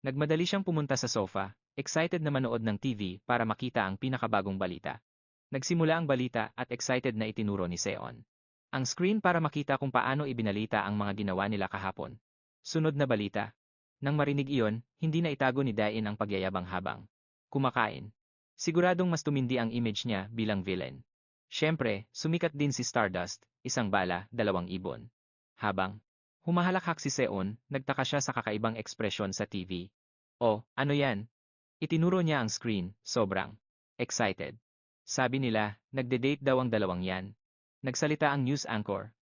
Nagmadali siyang pumunta sa sofa, excited na manood ng TV para makita ang pinakabagong balita. Nagsimula ang balita at excited na itinuro ni Seon ang screen para makita kung paano ibinalita ang mga ginawa nila kahapon. Sunod na balita. Nang marinig iyon, hindi na itago ni Dain ang pagyayabang habang kumakain. Siguradong mas tumindi ang image niya bilang villain. Siyempre, sumikat din si Stardust, isang bala, dalawang ibon. Habang humahalakhak si Seon, nagtaka siya sa kakaibang ekspresyon sa TV. Oh, ano yan? Itinuro niya ang screen, sobrang excited. Sabi nila, nagde-date daw ang dalawang yan. Nagsalita ang news anchor.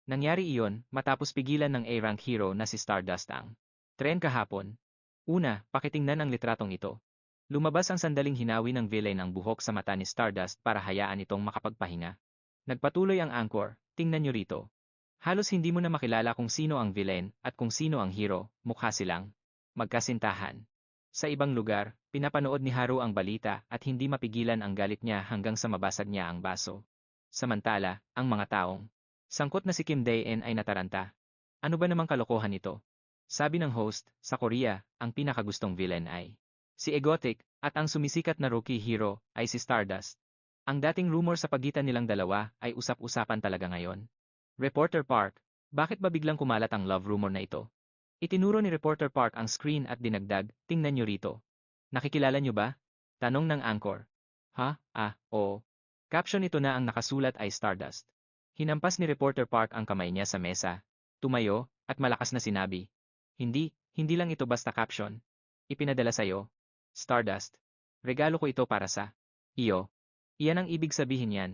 Nangyari iyon matapos pigilan ng A-rank hero na si Stardust ang tren kahapon. Una, pakitingnan ang litratong ito. Lumabas ang sandaling hinawi ng villain ang buhok sa mata ni Stardust para hayaan itong makapagpahinga. Nagpatuloy ang anchor, tingnan nyo rito. Halos hindi mo na makilala kung sino ang villain at kung sino ang hero, mukha silang magkasintahan. Sa ibang lugar, pinapanood ni Haru ang balita at hindi mapigilan ang galit niya hanggang sa mabasag niya ang baso. Samantala, ang mga taong sangkot na si Kim Dae-in ay nataranta. Ano ba namang kalokohan ito? Sabi ng host, sa Korea, ang pinakagustong villain ay si Egotic at ang sumisikat na rookie hero ay si Stardust. Ang dating rumor sa pagitan nilang dalawa ay usap-usapan talaga ngayon. Reporter Park, bakit ba biglang kumalat ang love rumor na ito? Itinuro ni Reporter Park ang screen at dinagdag, tingnan nyo rito. Nakikilala nyo ba? Tanong ng anchor. Ha? Oo. Caption nito na ang nakasulat ay Stardust. Hinampas ni Reporter Park ang kamay niya sa mesa, tumayo, at malakas na sinabi. Hindi lang ito basta caption. Ipinadala sa'yo. Stardust. Regalo ko ito para sa iyo. Iyan ang ibig sabihin yan.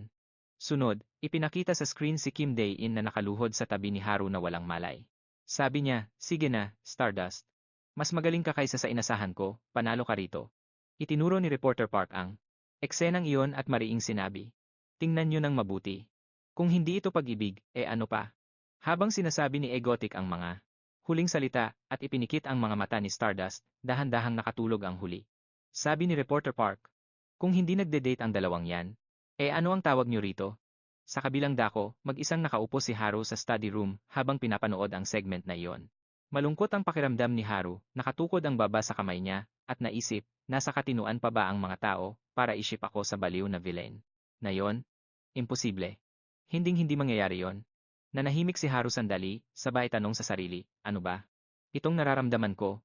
Sunod, ipinakita sa screen si Kim Dae-in na nakaluhod sa tabi ni Haru na walang malay. Sabi niya, sige na, Stardust. Mas magaling ka kaysa sa inasahan ko, panalo ka rito. Itinuro ni Reporter Park ang eksenang iyon at mariing sinabi. Tingnan nyo ng mabuti. Kung hindi ito pag-ibig, ano pa? Habang sinasabi ni Egotic ang mga huling salita at ipinikit ang mga mata ni Stardust, dahan-dahang nakatulog ang huli. Sabi ni Reporter Park, kung hindi nagde-date ang dalawang yan, ano ang tawag nyo rito? Sa kabilang dako, mag-isang nakaupo si Haru sa study room habang pinapanood ang segment na iyon. Malungkot ang pakiramdam ni Haru, nakatukod ang baba sa kamay niya, at naisip, nasa katinuan pa ba ang mga tao para iship ako sa baliw na villain? Na yon? Imposible. Hinding-hindi mangyayari yon. Nanahimik si Haru sandali, sabay tanong sa sarili, ano ba? Itong nararamdaman ko.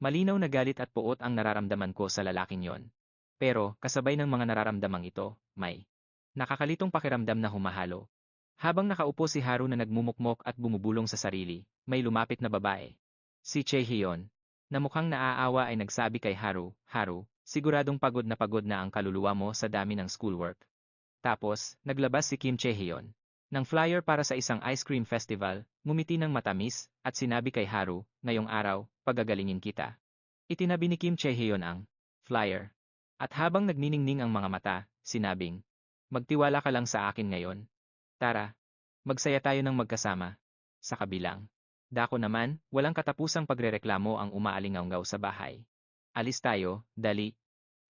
Malinaw na galit at puot ang nararamdaman ko sa lalaking yon. Pero, kasabay ng mga nararamdamang ito, may nakakalitong pakiramdam na humahalo. Habang nakaupo si Haru na nagmumukmok at bumubulong sa sarili, may lumapit na babae. Si Chae-hyeon, na mukhang naaawa ay nagsabi kay Haru, Haru, siguradong pagod na ang kaluluwa mo sa dami ng schoolwork. Tapos, naglabas si Kim Chae-hyeon ng flyer para sa isang ice cream festival, ngumiti ng matamis, at sinabi kay Haru, ngayong araw, pagagalingin kita. Itinabi ni Kim Chae-hyeon ang flyer. At habang nagniningning ang mga mata, sinabing, magtiwala ka lang sa akin ngayon. Tara, magsaya tayo ng magkasama. Sa kabilang dako naman, walang katapusang pagrereklamo ang umaalingaw sa bahay. Alis tayo, dali.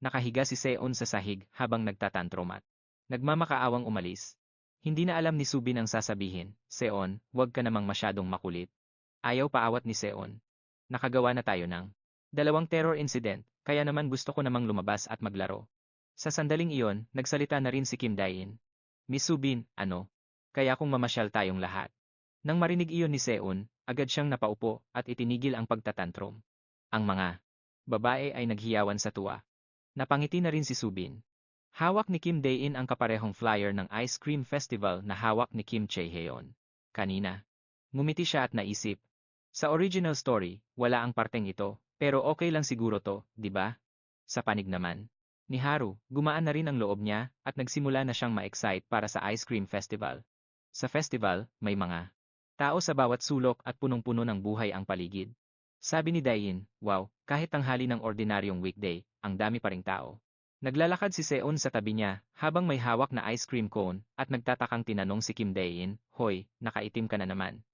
Nakahiga si Seon sa sahig habang nagtatantromat. Nagmamakaawang umalis. Hindi na alam ni Subin ang sasabihin, Seon, huwag ka namang masyadong makulit. Ayaw paawat ni Seon. Nakagawa na tayo ng dalawang terror incident, kaya naman gusto ko namang lumabas at maglaro. Sa sandaling iyon, nagsalita na rin si Kim Dae-in. Miss Subin, ano? Kaya kung mamasyal tayong lahat. Nang marinig iyon ni Seon, agad siyang napaupo at itinigil ang pagtatantrum. Ang mga babae ay naghiyawan sa tuwa. Napangiti na rin si Subin. Hawak ni Kim Dae-in ang kaparehong flyer ng ice cream festival na hawak ni Kim Chae-hyeon. Kanina. Ngumiti siya at naisip. Sa original story, wala ang parteng ito, pero okay lang siguro to, di ba? Sa panig naman ni Haru, gumaan na rin ang loob niya at nagsimula na siyang ma-excite para sa ice cream festival. Sa festival, may mga tao sa bawat sulok at punong-puno ng buhay ang paligid. Sabi ni Dae-in, wow, kahit tanghali ng ordinaryong weekday, ang dami pa ring tao. Naglalakad si Seon sa tabi niya habang may hawak na ice cream cone at nagtatakang tinanong si Kim Dae-in, hoy, nakaitim ka na naman.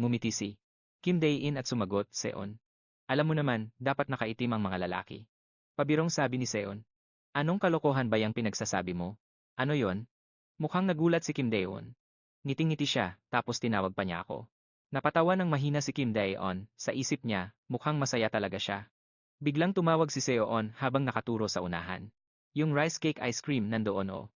Ngumiti si Kim Dae-in at sumagot, Seon. Alam mo naman, dapat nakaitim ang mga lalaki. Pabirong sabi ni Seon. Anong kalokohan ba yung pinagsasabi mo? Ano yon? Mukhang nagulat si Kim Dae-on. Ngiting-ngiti siya, tapos tinawag pa niya ako. Napatawa ng mahina si Kim Dae-on, sa isip niya, mukhang masaya talaga siya. Biglang tumawag si Seon habang nakaturo sa unahan. Yung rice cake ice cream nandoon oh.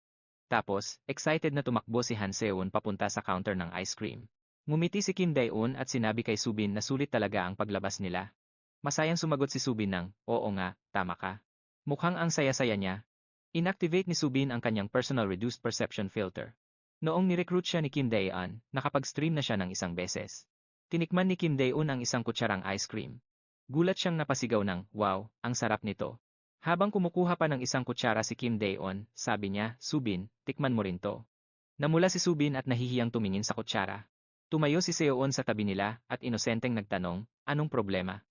Tapos, excited na tumakbo si Han Seon papunta sa counter ng ice cream. Ngumiti si Kim Dae-un at sinabi kay Subin na sulit talaga ang paglabas nila. Masayang sumagot si Subin ng, oo nga, tama ka. Mukhang ang saya-saya niya. Inactivate ni Subin ang kanyang personal reduced perception filter. Noong nirecruit siya ni Kim Dae-un, nakapag-stream na siya ng isang beses. Tinikman ni Kim Dae-un ang isang kutsarang ice cream. Gulat siyang napasigaw ng, wow, ang sarap nito. Habang kumukuha pa ng isang kutsara si Kim Dae-on, sabi niya, Subin, tikman mo rin to. Namula si Subin at nahihiyang tumingin sa kutsara. Tumayo si Seon sa tabi nila at inosenteng nagtanong, anong problema?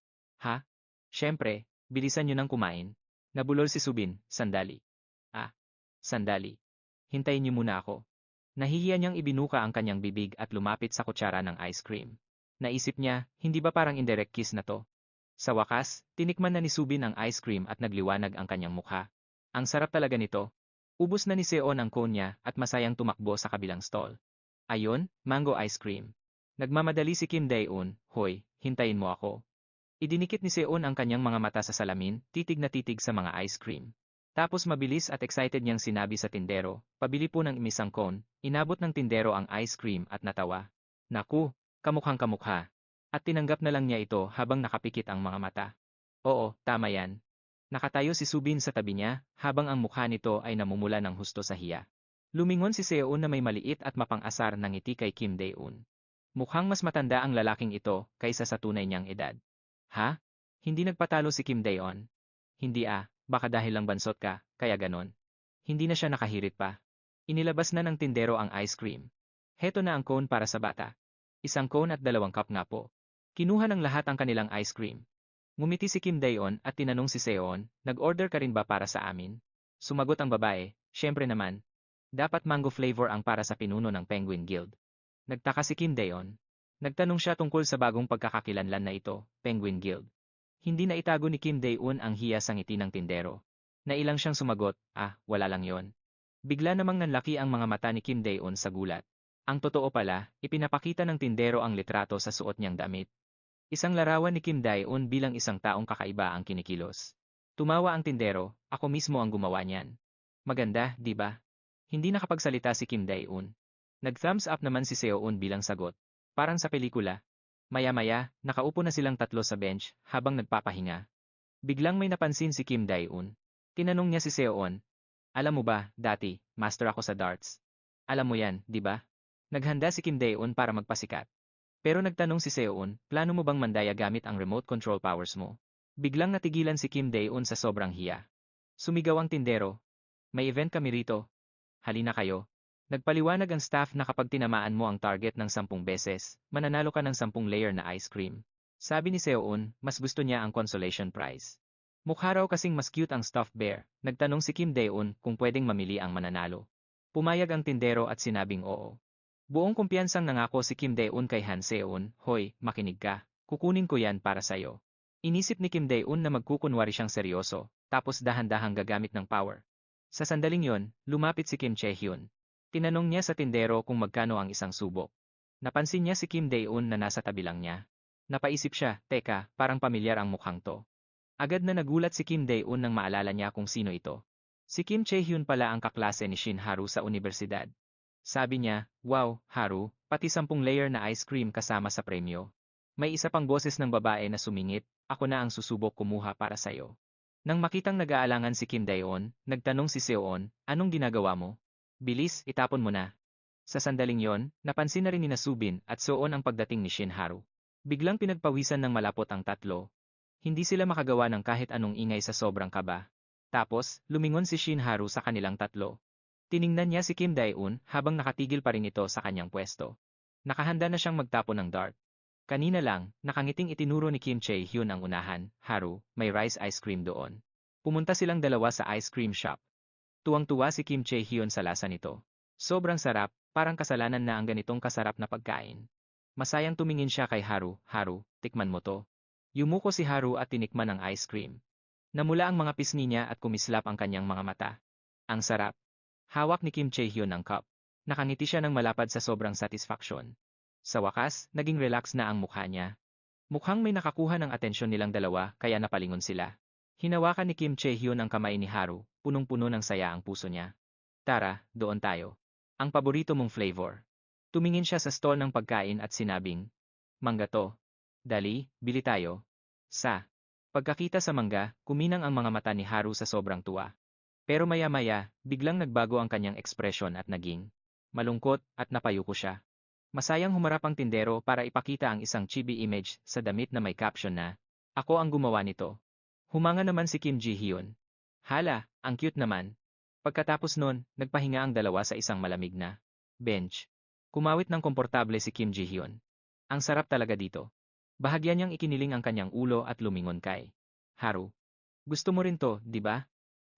Ha? Siyempre, bilisan niyo nang kumain. Nabulol si Subin, sandali. Ah, sandali. Hintayin niyo muna ako. Nahihiya niyang ibinuka ang kanyang bibig at lumapit sa kutsara ng ice cream. Naisip niya, hindi ba parang indirect kiss na to? Sa wakas, tinikman na ni Subin ang ice cream at nagliwanag ang kanyang mukha. Ang sarap talaga nito. Ubus na ni Seon ang cone niya at masayang tumakbo sa kabilang stall. Ayon, mango ice cream. Nagmamadali si Kim Dae-un, hoy, hintayin mo ako. Idinikit ni Seon ang kanyang mga mata sa salamin, titig na titig sa mga ice cream. Tapos mabilis at excited niyang sinabi sa tindero, pabili po ng isang cone, inabot ng tindero ang ice cream at natawa. Naku, kamukhang kamukha. At tinanggap na lang niya ito habang nakapikit ang mga mata. Oo, tama yan. Nakatayo si Subin sa tabi niya, habang ang mukha nito ay namumula ng husto sa hiya. Lumingon si Seon na may maliit at mapang-asar na ngiti kay Kim Dae-un. Mukhang mas matanda ang lalaking ito kaysa sa tunay niyang edad. Ha? Hindi nagpatalo si Kim Dae-on? Hindi baka dahil lang bansot ka, kaya ganon. Hindi na siya nakahirit pa. Inilabas na ng tindero ang ice cream. Heto na ang cone para sa bata. Isang cone at 2 cup nga po. Kinuha ng lahat ang kanilang ice cream. Ngumiti si Kim Dae-on at tinanong si Seon, nag-order ka rin ba para sa amin? Sumagot ang babae, syempre naman. Dapat mango flavor ang para sa pinuno ng Penguin Guild. Nagtaka si Kim Dae-on. Nagtanong siya tungkol sa bagong pagkakakilanlan na ito, Penguin Guild. Hindi na itago ni Kim Dae-un ang hiya sa ngiti ng tindero. Nailang siyang sumagot, wala lang yon. Bigla namang nanlaki ang mga mata ni Kim Dae-un sa gulat. Ang totoo pala, ipinapakita ng tindero ang litrato sa suot niyang damit. Isang larawan ni Kim Dae-un bilang isang taong kakaiba ang kinikilos. Tumawa ang tindero, ako mismo ang gumawa niyan. Maganda, di ba? Hindi nakapagsalita si Kim Dae-un. Nag-thumbs up naman si Seon bilang sagot. Parang sa pelikula. Maya-maya, nakaupo na silang tatlo sa bench habang nagpapahinga. Biglang may napansin si Kim Dae-un. Tinanong niya si Seon, alam mo ba, dati, master ako sa darts. Alam mo yan, di ba? Naghanda si Kim Dae-un para magpasikat. Pero nagtanong si Seon, plano mo bang mandaya gamit ang remote control powers mo? Biglang natigilan si Kim Dae-un sa sobrang hiya. Sumigaw ang tindero. May event kami rito. Halina kayo. Nagpaliwanag ang staff na kapag tinamaan mo ang target ng 10 beses, mananalo ka ng 10 layer na ice cream. Sabi ni Seon, mas gusto niya ang consolation prize. Mukha raw kasing mas cute ang stuffed bear. Nagtanong si Kim Dae-un kung pwedeng mamili ang mananalo. Pumayag ang tindero at sinabing oo. Buong kumpiyansang nangako si Kim Dae-un kay Han Seon, hoy, makinig ka, kukunin ko yan para sa'yo. Inisip ni Kim Dae-un na magkukunwari siyang seryoso, tapos dahan-dahang gagamit ng power. Sa sandaling yon, lumapit si Kim Chae-hyun. Tinanong niya sa tindero kung magkano ang isang subok. Napansin niya si Kim Dae-un na nasa tabi lang niya. Napaisip siya, teka, parang pamilyar ang mukhang to. Agad na nagulat si Kim Dae-un nang maalala niya kung sino ito. Si Kim Chae-hyun pala ang kaklase ni Shin Haru sa universidad. Sabi niya, wow, Haru, pati 10 layer na ice cream kasama sa premyo. May isa pang boses ng babae na sumingit, ako na ang susubok kumuha para sa'yo. Nang makitang nag-aalangan si Kim Dae-on, nagtanong si Seon, anong ginagawa mo? Bilis, itapon mo na. Sa sandaling yon, napansin na rin ni Subin at Seon ang pagdating ni Shin Haru. Biglang pinagpawisan ng malapot ang tatlo. Hindi sila makagawa ng kahit anong ingay sa sobrang kaba. Tapos, lumingon si Shin Haru sa kanilang tatlo. Tiningnan niya si Kim Dae-un habang nakatigil pa rin ito sa kanyang pwesto. Nakahanda na siyang magtapon ng dart. Kanina lang, nakangiting itinuro ni Kim Chae-hyun ang unahan, Haru, may rice ice cream doon. Pumunta silang dalawa sa ice cream shop. Tuwang-tuwa si Kim Chae-hyun sa lasa nito. Sobrang sarap, parang kasalanan na ang ganitong kasarap na pagkain. Masayang tumingin siya kay Haru, Haru, tikman mo to. Yumuko si Haru at tinikman ang ice cream. Namula ang mga pisngi niya at kumislap ang kanyang mga mata. Ang sarap. Hawak ni Kim Chae-hyun ang cup. Nakangiti siya ng malapad sa sobrang satisfaction. Sa wakas, naging relax na ang mukha niya. Mukhang may nakakuha ng atensyon nilang dalawa kaya napalingon sila. Hinawakan ni Kim Chae-hyun ang kamay ni Haru, punong-puno ng saya ang puso niya. Tara, doon tayo. Ang paborito mong flavor. Tumingin siya sa stall ng pagkain at sinabing, mangga to. Dali, bili tayo. Pagkakita sa mangga, kuminang ang mga mata ni Haru sa sobrang tuwa. Pero maya-maya, biglang nagbago ang kanyang ekspresyon at naging malungkot at napayuko siya. Masayang humarap ang tindero para ipakita ang isang chibi image sa damit na may caption na, "Ako ang gumawa nito." Humanga naman si Kim Ji-hyun. Hala, ang cute naman. Pagkatapos nun, nagpahinga ang dalawa sa isang malamig na bench. Kumawit ng komportable si Kim Ji-hyun. Ang sarap talaga dito. Bahagya niyang ikiniling ang kanyang ulo at lumingon kay Haru. Gusto mo rin to, di ba?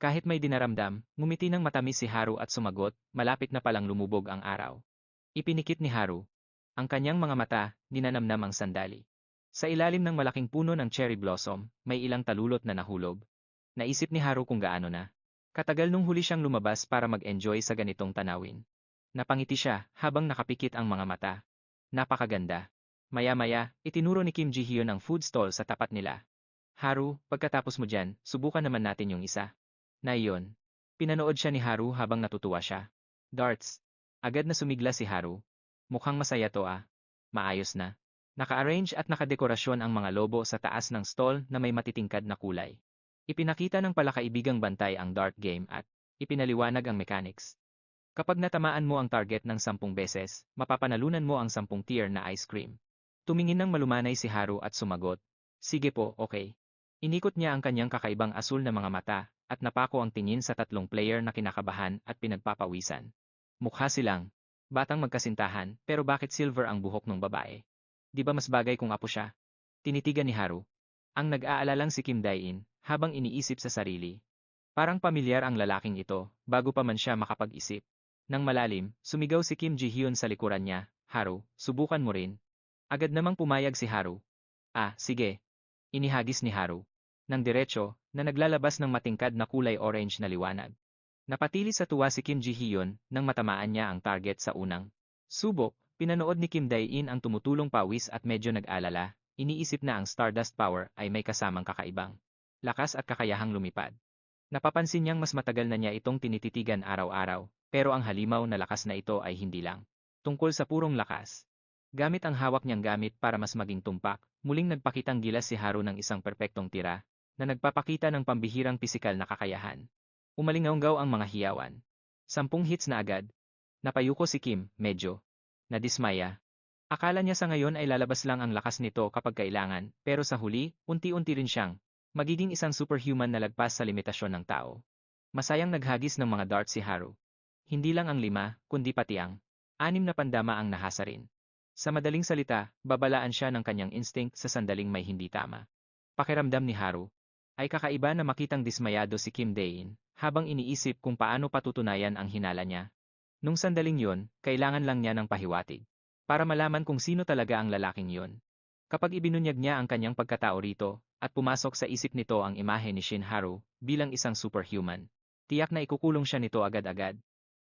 Kahit may dinaramdam, ngumiti ng matamis si Haru at sumagot, malapit na palang lumubog ang araw. Ipinikit ni Haru. Ang kanyang mga mata, ninanamnam ang sandali. Sa ilalim ng malaking puno ng cherry blossom, may ilang talulot na nahulog. Naisip ni Haru kung gaano na katagal nung huli siyang lumabas para mag-enjoy sa ganitong tanawin. Napangiti siya habang nakapikit ang mga mata. Napakaganda. Maya-maya, itinuro ni Kim Ji-hyun ang food stall sa tapat nila. Haru, pagkatapos mo dyan, subukan naman natin yung isa. Na iyon. Pinanood siya ni Haru habang natutuwa siya. Darts. Agad na sumigla si Haru. Mukhang masaya to ah. Maayos na. Naka-arrange at nakadekorasyon ang mga lobo sa taas ng stall na may matitingkad na kulay. Ipinakita ng palakaibigang bantay ang dart game at ipinaliwanag ang mechanics. Kapag natamaan mo ang target ng 10 beses, mapapanalunan mo ang 10 tier na ice cream. Tumingin ng malumanay si Haru at sumagot, sige po, okay. Inikot niya ang kanyang kakaibang asul na mga mata at napako ang tingin sa 3 player na kinakabahan at pinagpapawisan. Mukha silang batang magkasintahan, pero bakit silver ang buhok ng babae? Di ba mas bagay kung apo siya? Tinitigan ni Haru. Ang nag-aalalang si Kim Dae-in, habang iniisip sa sarili. Parang pamilyar ang lalaking ito, bago pa man siya makapag-isip. Nang malalim, sumigaw si Kim Ji-hyun sa likuran niya, Haru, subukan mo rin. Agad namang pumayag si Haru. Ah, sige. Inihagis ni Haru. Nang diretso, na naglalabas ng matingkad na kulay orange na liwanag. Napatili sa tuwa si Kim Ji-hyun nang matamaan niya ang target sa unang subok. Pinanood ni Kim Dae-in ang tumutulong pawis at medyo nag-alala. Iniisip na ang Stardust Power ay may kasamang kakaibang lakas at kakayahang lumipad. Napapansin niyang mas matagal na niya itong tinititigan araw-araw, pero ang halimaw na lakas na ito ay hindi lang tungkol sa purong lakas. Gamit ang hawak niyang gamit para mas maging tumpak, muling nagpakitang gilas si Haru ng isang perpektong tira na nagpapakita ng pambihirang pisikal na kakayahan. Umalingaw ang mga hiyawan. 10 hits na agad. Napayuko si Kim, medyo nadismaya. Akala niya sa ngayon ay lalabas lang ang lakas nito kapag kailangan, pero sa huli, unti-unti rin siyang magiging isang superhuman na lagpas sa limitasyon ng tao. Masayang naghagis ng mga darts si Haru. Hindi lang ang 5, kundi pati ang 6 na pandama ang nahasa rin. Sa madaling salita, babalaan siya ng kanyang instinct sa sandaling may hindi tama. Pakiramdam ni Haru ay kakaiba na makitang dismayado si Kim Dae-in habang iniisip kung paano patutunayan ang hinala niya. Nung sandaling yon, kailangan lang niya ng pahiwatig para malaman kung sino talaga ang lalaking yon. Kapag ibinunyag niya ang kanyang pagkatao rito at pumasok sa isip nito ang imahe ni Shin Haru bilang isang superhuman, tiyak na ikukulong siya nito agad-agad.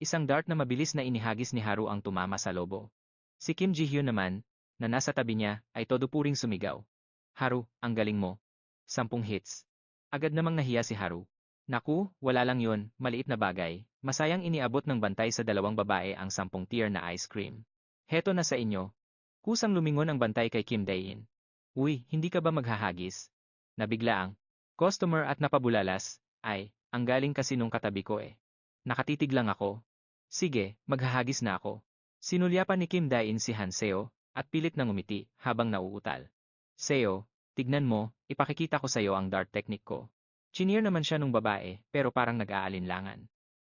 Isang dart na mabilis na inihagis ni Haru ang tumama sa lobo. Si Kim Ji-hyun naman, na nasa tabi niya, ay todo puring sumigaw. Haru, ang galing mo. 10 hits. Agad namang nahiya si Haru. Naku, wala lang yon, maliit na bagay. Masayang iniabot ng bantay sa 2 babae ang 10 tier na ice cream. Heto na sa inyo. Kusang lumingon ang bantay kay Kim Dae-in. Uy, hindi ka ba maghahagis? Nabigla ang customer at napabulalas. Ay, ang galing kasi nung katabi ko eh. Nakatitig lang ako. Sige, maghahagis na ako. Sinulyapan ni Kim Dae-in si Han Seo at pilit na ngumiti habang nauutal. Seo, tignan mo, ipakikita ko sa'yo ang dart technique ko. Chinier naman siya nung babae pero parang nag-aalinlangan.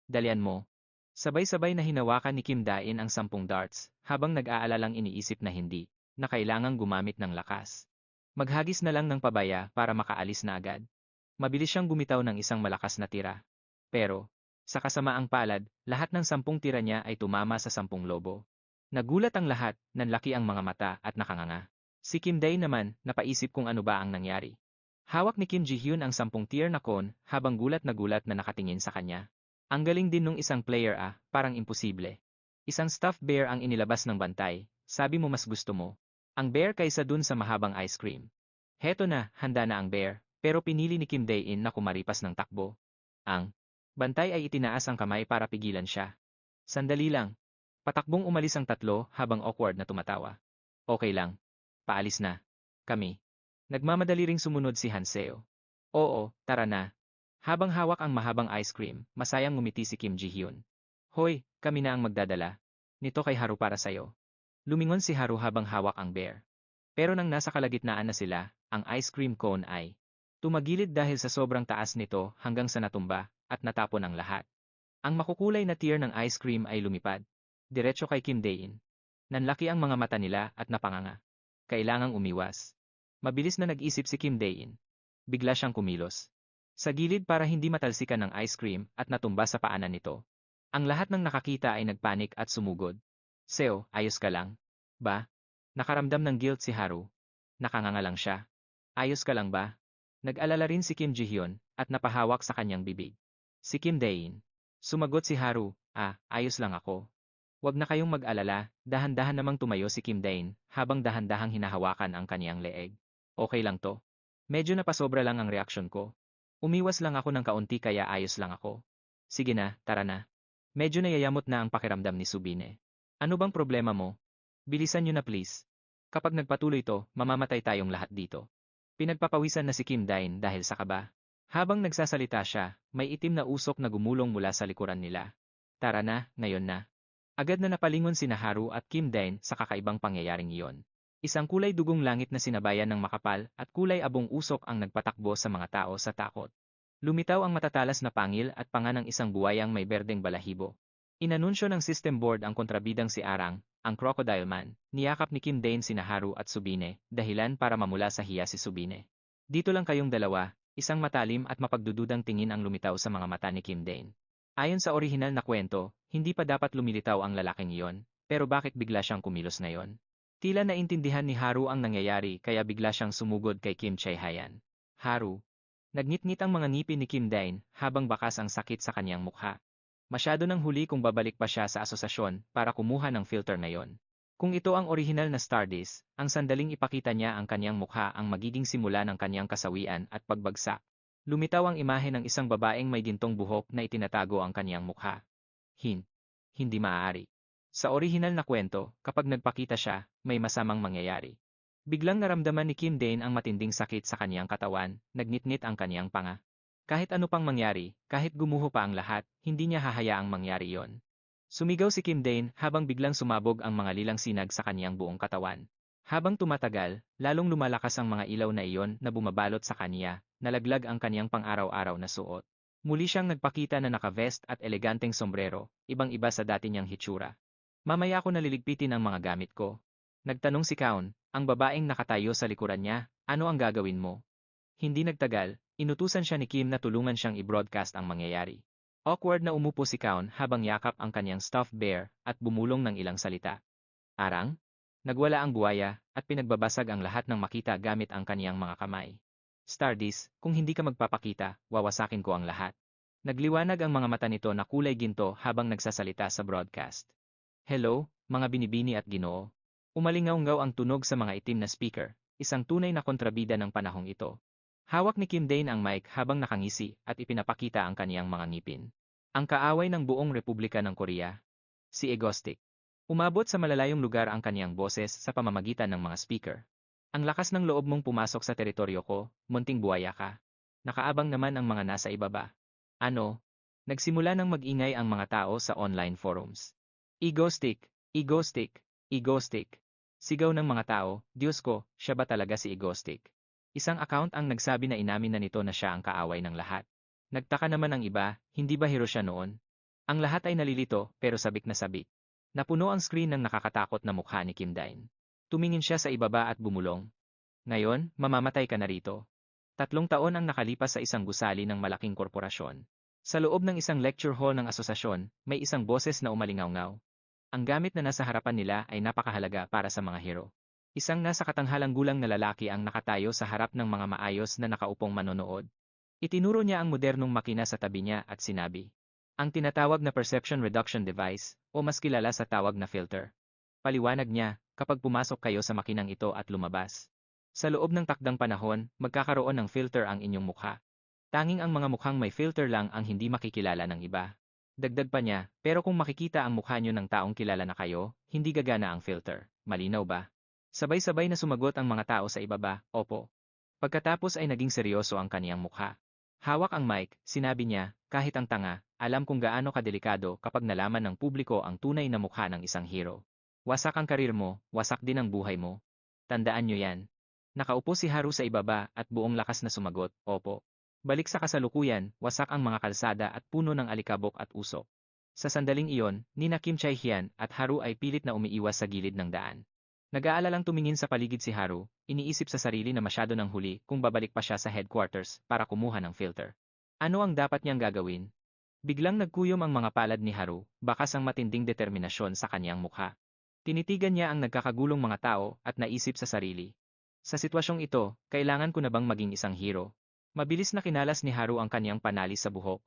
Dalian mo. Sabay-sabay na hinawakan ni Kim Dae-in ang 10 darts habang nag-aalalang iniisip na hindi na kailangang gumamit ng lakas. Maghagis na lang ng pabaya para makaalis na agad. Mabilis siyang bumitaw ng isang malakas na tira. Pero, sa kasamaang palad, lahat ng 10 tira niya ay tumama sa 10 lobo. Nagulat ang lahat, nanlaki ang mga mata at nakanganga. Si Kim Dae naman, napaisip kung ano ba ang nangyari. Hawak ni Kim Ji-hyun ang 10 tier na cone habang gulat na nakatingin sa kanya. Ang galing din nung isang player parang imposible. Isang stuffed bear ang inilabas ng bantay, sabi mo mas gusto mo. Ang bear kaysa dun sa mahabang ice cream. Heto na, handa na ang bear, pero pinili ni Kim Dae-in na kumaripas ng takbo. Ang bantay ay itinaas ang kamay para pigilan siya. Sandali lang. Patakbong umalis ang tatlo habang awkward na tumatawa. Okay lang. Paalis na. Kami. Nagmamadali ring sumunod si Hanseo. Oo, tara na. Habang hawak ang mahabang ice cream, masayang ngumiti si Kim Ji-hyun. Hoy, kami na ang magdadala. Nito kay Haru para sayo. Lumingon si Haru habang hawak ang bear. Pero nang nasa kalagitnaan na sila, ang ice cream cone ay tumagilid dahil sa sobrang taas nito hanggang sa natumba at natapon ang lahat. Ang makukulay na tier ng ice cream ay lumipad. Diretso kay Kim Dae-in. Nanlaki ang mga mata nila at napanganga. Kailangang umiwas. Mabilis na nag-isip si Kim Dae-in. Bigla siyang kumilos. Sa gilid para hindi matalsikan ng ice cream at natumba sa paanan nito. Ang lahat ng nakakita ay nagpanik at sumugod. Seo, ayos ka lang? Ba? Nakaramdam ng guilt si Haru. Nakanganga lang siya. Ayos ka lang ba? Nag-alala rin si Kim Ji-hyun at napahawak sa kanyang bibig. Si Kim Dae-in. Sumagot si Haru, ayos lang ako. Huwag na kayong mag-alala, dahan-dahan namang tumayo si Kim Dae-in habang dahan-dahang hinahawakan ang kaniyang leeg. Okay lang to. Medyo napasobra lang ang reaksyon ko. Umiwas lang ako ng kaunti kaya ayos lang ako. Sige na, tara na. Medyo nayayamot na ang pakiramdam ni Subine. Ano bang problema mo? Bilisan niyo na please. Kapag nagpatuloy to, mamamatay tayong lahat dito. Pinagpapawisan na si Kim Dae-in dahil sa kaba. Habang nagsasalita siya, may itim na usok na gumulong mula sa likuran nila. Tara na, ngayon na. Agad na napalingon si Haru at Kim Dae-in sa kakaibang pangyayaring iyon. Isang kulay dugong langit na sinabayan ng makapal at kulay abong usok ang nagpatakbo sa mga tao sa takot. Lumitaw ang matatalas na pangil at panga ng isang buwayang may berdeng balahibo. Inanunsyo ng system board ang kontrabidang si Arang, ang Crocodile Man, niyakap ni Kim Dae-in si Haru at Subine, dahilan para mamula sa hiya si Subine. Dito lang kayong dalawa, isang matalim at mapagdududang tingin ang lumitaw sa mga mata ni Kim Dae-in. Ayon sa orihinal na kwento, hindi pa dapat lumilitaw ang lalaking iyon, pero bakit bigla siyang kumilos ngayon? Tila naintindihan ni Haru ang nangyayari kaya bigla siyang sumugod kay Kim Chae-hyan. Haru. Nagngit-ngit ang mga ngipin ni Kim Dae-in habang bakas ang sakit sa kanyang mukha. Masyado nang huli kung babalik pa siya sa asosasyon para kumuha ng filter na yon. Kung ito ang orihinal na Stardust, ang sandaling ipakita niya ang kanyang mukha ang magiging simula ng kanyang kasawian at pagbagsak. Lumitaw ang imahe ng isang babaeng may gintong buhok na itinatago ang kanyang mukha. Hindi maaari. Sa orihinal na kwento, kapag nagpakita siya, may masamang mangyayari. Biglang naramdaman ni Kim Dae-in ang matinding sakit sa kanyang katawan, nagnitnit ang kanyang panga. Kahit ano pang mangyari, kahit gumuho pa ang lahat, hindi niya hahayaang mangyari yon. Sumigaw si Kim Dae-in habang biglang sumabog ang mga lilang sinag sa kanyang buong katawan. Habang tumatagal, lalong lumalakas ang mga ilaw na iyon na bumabalot sa kanya, nalaglag ang kanyang pang-araw-araw na suot. Muli siyang nagpakita na naka-vest at eleganteng sombrero, ibang-iba sa dati niyang hitsura. Mamaya ko naliligpitin ang mga gamit ko. Nagtanong si Kaun, ang babaeng nakatayo sa likuran niya, ano ang gagawin mo? Hindi nagtagal, inutusan siya ni Kim na tulungan siyang i-broadcast ang mangyayari. Awkward na umupo si Kaun habang yakap ang kanyang stuffed bear at bumulong ng ilang salita. Arang? Nagwala ang buwaya at pinagbabasag ang lahat ng makita gamit ang kaniyang mga kamay. Stardust, kung hindi ka magpapakita, wawasakin ko ang lahat. Nagliwanag ang mga mata nito na kulay ginto habang nagsasalita sa broadcast. Hello, mga binibini at ginoo. Umalingaw-ngaw ang tunog sa mga itim na speaker, isang tunay na kontrabida ng panahong ito. Hawak ni Kim Dae-in ang mic habang nakangisi at ipinapakita ang kaniyang mga ngipin. Ang kaaway ng buong Republika ng Korea. Si Egostic. Umabot sa malalayong lugar ang kaniyang boses sa pamamagitan ng mga speaker. Ang lakas ng loob mong pumasok sa teritoryo ko, munting buwaya ka. Nakaabang naman ang mga nasa ibaba. Ano? Nagsimula ng mag-ingay ang mga tao sa online forums. Egostic, Egostic, Egostic. Sigaw ng mga tao, Diyos ko, siya ba talaga si Egostic? Isang account ang nagsabi na inamin na nito na siya ang kaaway ng lahat. Nagtaka naman ang iba, hindi ba hero siya noon? Ang lahat ay nalilito, pero sabik na sabik. Napuno ang screen ng nakakatakot na mukha ni Kim Dae-in. Tumingin siya sa ibaba at bumulong. Ngayon, mamamatay ka na rito. 3 taon ang nakalipas sa isang gusali ng malaking korporasyon. Sa loob ng isang lecture hall ng asosasyon, may isang boses na umalingaw-ngaw. Ang gamit na nasa harapan nila ay napakahalaga para sa mga hero. Isang nasa katanghalang gulang na lalaki ang nakatayo sa harap ng mga maayos na nakaupong manonood. Itinuro niya ang modernong makina sa tabi niya at sinabi, ang tinatawag na perception reduction device, o mas kilala sa tawag na filter. Paliwanag niya, kapag pumasok kayo sa makinang ito at lumabas. Sa loob ng takdang panahon, magkakaroon ng filter ang inyong mukha. Tanging ang mga mukhang may filter lang ang hindi makikilala ng iba. Dagdag pa niya, pero kung makikita ang mukha nyo ng taong kilala na kayo, hindi gagana ang filter. Malinaw ba? Sabay-sabay na sumagot ang mga tao sa ibaba, opo. Pagkatapos ay naging seryoso ang kaniyang mukha. Hawak ang mic, sinabi niya, kahit ang tanga, alam kung gaano kadelikado kapag nalaman ng publiko ang tunay na mukha ng isang hero. Wasak ang karir mo, wasak din ang buhay mo. Tandaan nyo yan. Nakaupo si Haru sa ibaba at buong lakas na sumagot, opo. Balik sa kasalukuyan, wasak ang mga kalsada at puno ng alikabok at usok. Sa sandaling iyon, nina Kim Chae-hyun at Haru ay pilit na umiiwas sa gilid ng daan. Nag-aalalang tumingin sa paligid si Haru, iniisip sa sarili na masyado ng huli kung babalik pa siya sa headquarters para kumuha ng filter. Ano ang dapat niyang gagawin? Biglang nagkuyom ang mga palad ni Haru, bakas ang matinding determinasyon sa kanyang mukha. Tinitigan niya ang nagkakagulong mga tao at naisip sa sarili. Sa sitwasyong ito, kailangan ko na bang maging isang hero? Mabilis na kinalas ni Haru ang kanyang panali sa buhok.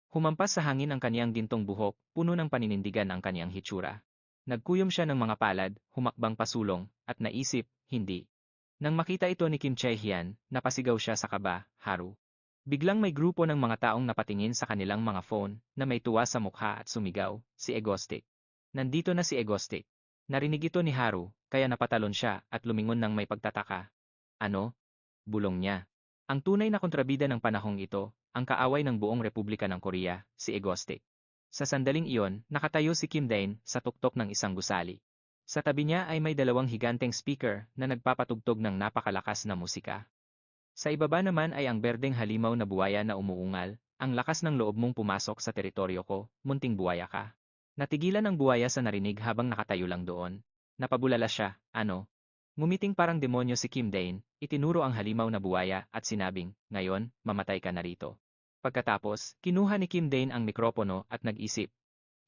Humampas sa hangin ang kanyang gintong buhok, puno ng paninindigan ang kanyang hitsura. Nagkuyom siya ng mga palad, humakbang pasulong, at naisip, hindi. Nang makita ito ni Kim Chae-hyun, napasigaw siya sa kaba, Haru. Biglang may grupo ng mga taong napatingin sa kanilang mga phone, na may tuwa sa mukha at sumigaw, si Egostic. Nandito na si Egostic. Narinig ito ni Haru, kaya napatalon siya at lumingon ng may pagtataka. Ano? Bulong niya. Ang tunay na kontrabida ng panahong ito, ang kaaway ng buong Republika ng Korea, si Egostic. Sa sandaling iyon, nakatayo si Kim Dain sa tuktok ng isang gusali. Sa tabi niya ay may dalawang higanteng speaker na nagpapatugtog ng napakalakas na musika. Sa ibaba naman ay ang berdeng halimaw na buwaya na umuungal, ang lakas ng loob mong pumasok sa teritoryo ko, munting buwaya ka. Natigilan ang buwaya sa narinig habang nakatayo lang doon. Napabulala siya, ano? Ngumiting parang demonyo si Kim Dain, itinuro ang halimaw na buwaya at sinabing, ngayon, mamatay ka na rito. Pagkatapos, kinuha ni Kim Dain ang mikropono at nag-isip.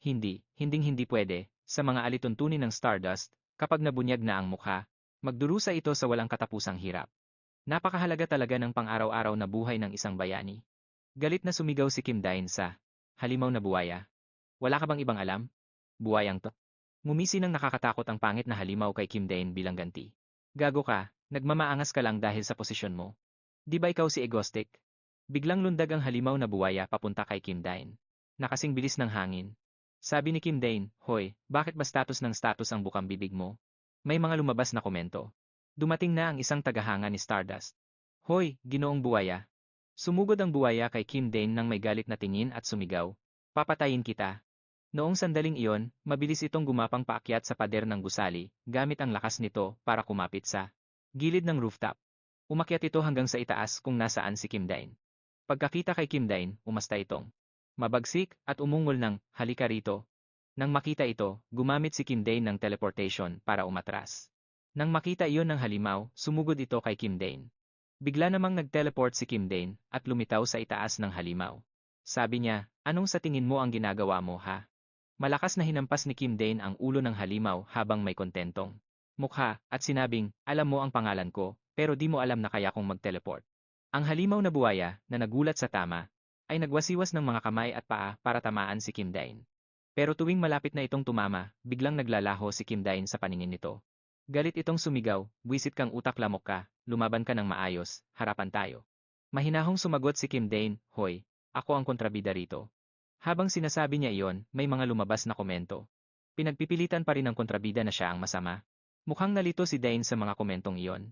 Hinding-hindi pwede, sa mga alituntunin ng Stardust, kapag nabunyag na ang mukha, magdurusa ito sa walang katapusang hirap. Napakahalaga talaga ng pang-araw-araw na buhay ng isang bayani. Galit na sumigaw si Kim Dain sa halimaw na buwaya. Wala ka bang ibang alam? Buwayang to. Ngumisi ng nakakatakot ang pangit na halimaw kay Kim Dain bilang ganti. Gago ka, nagmamaangas ka lang dahil sa posisyon mo. Di ba ikaw si Egostic? Biglang lundag ang halimaw na buwaya papunta kay Kim Dain. Nakasing bilis ng hangin. Sabi ni Kim Dain, hoy, bakit ba status ng status ang bukang bibig mo? May mga lumabas na komento. Dumating na ang isang tagahanga ni Stardust. Hoy, ginoong buwaya. Sumugod ang buwaya kay Kim Dain nang may galit na tingin at sumigaw. Papatayin kita. Noong sandaling iyon, mabilis itong gumapang paakyat sa pader ng gusali, gamit ang lakas nito para kumapit sa gilid ng rooftop. Umakyat ito hanggang sa itaas kung nasaan si Kim Dain. Pagkakita kay Kim Dain, umasta itong mabagsik at umungol ng, halika rito. Nang makita ito, gumamit si Kim Dain ng teleportation para umatras. Nang makita iyon ng halimaw, sumugod ito kay Kim Dain. Bigla namang nag-teleport si Kim Dain at lumitaw sa itaas ng halimaw. Sabi niya, anong sa tingin mo ang ginagawa mo ha? Malakas na hinampas ni Kim Dain ang ulo ng halimaw habang may kontentong mukha at sinabing, alam mo ang pangalan ko, pero di mo alam na kaya kong mag-teleport. Ang halimaw na buwaya, na nagulat sa tama, ay nagwasiwas ng mga kamay at paa para tamaan si Kim Dain. Pero tuwing malapit na itong tumama, biglang naglalaho si Kim Dain sa paningin nito. Galit itong sumigaw, buwisit kang utak lamok ka, lumaban ka ng maayos, harapan tayo. Mahinahong sumagot si Kim Dain, hoy, ako ang kontrabida rito. Habang sinasabi niya iyon, may mga lumabas na komento. Pinagpipilitan pa rin ng kontrabida na siya ang masama. Mukhang nalito si Dain sa mga komentong iyon.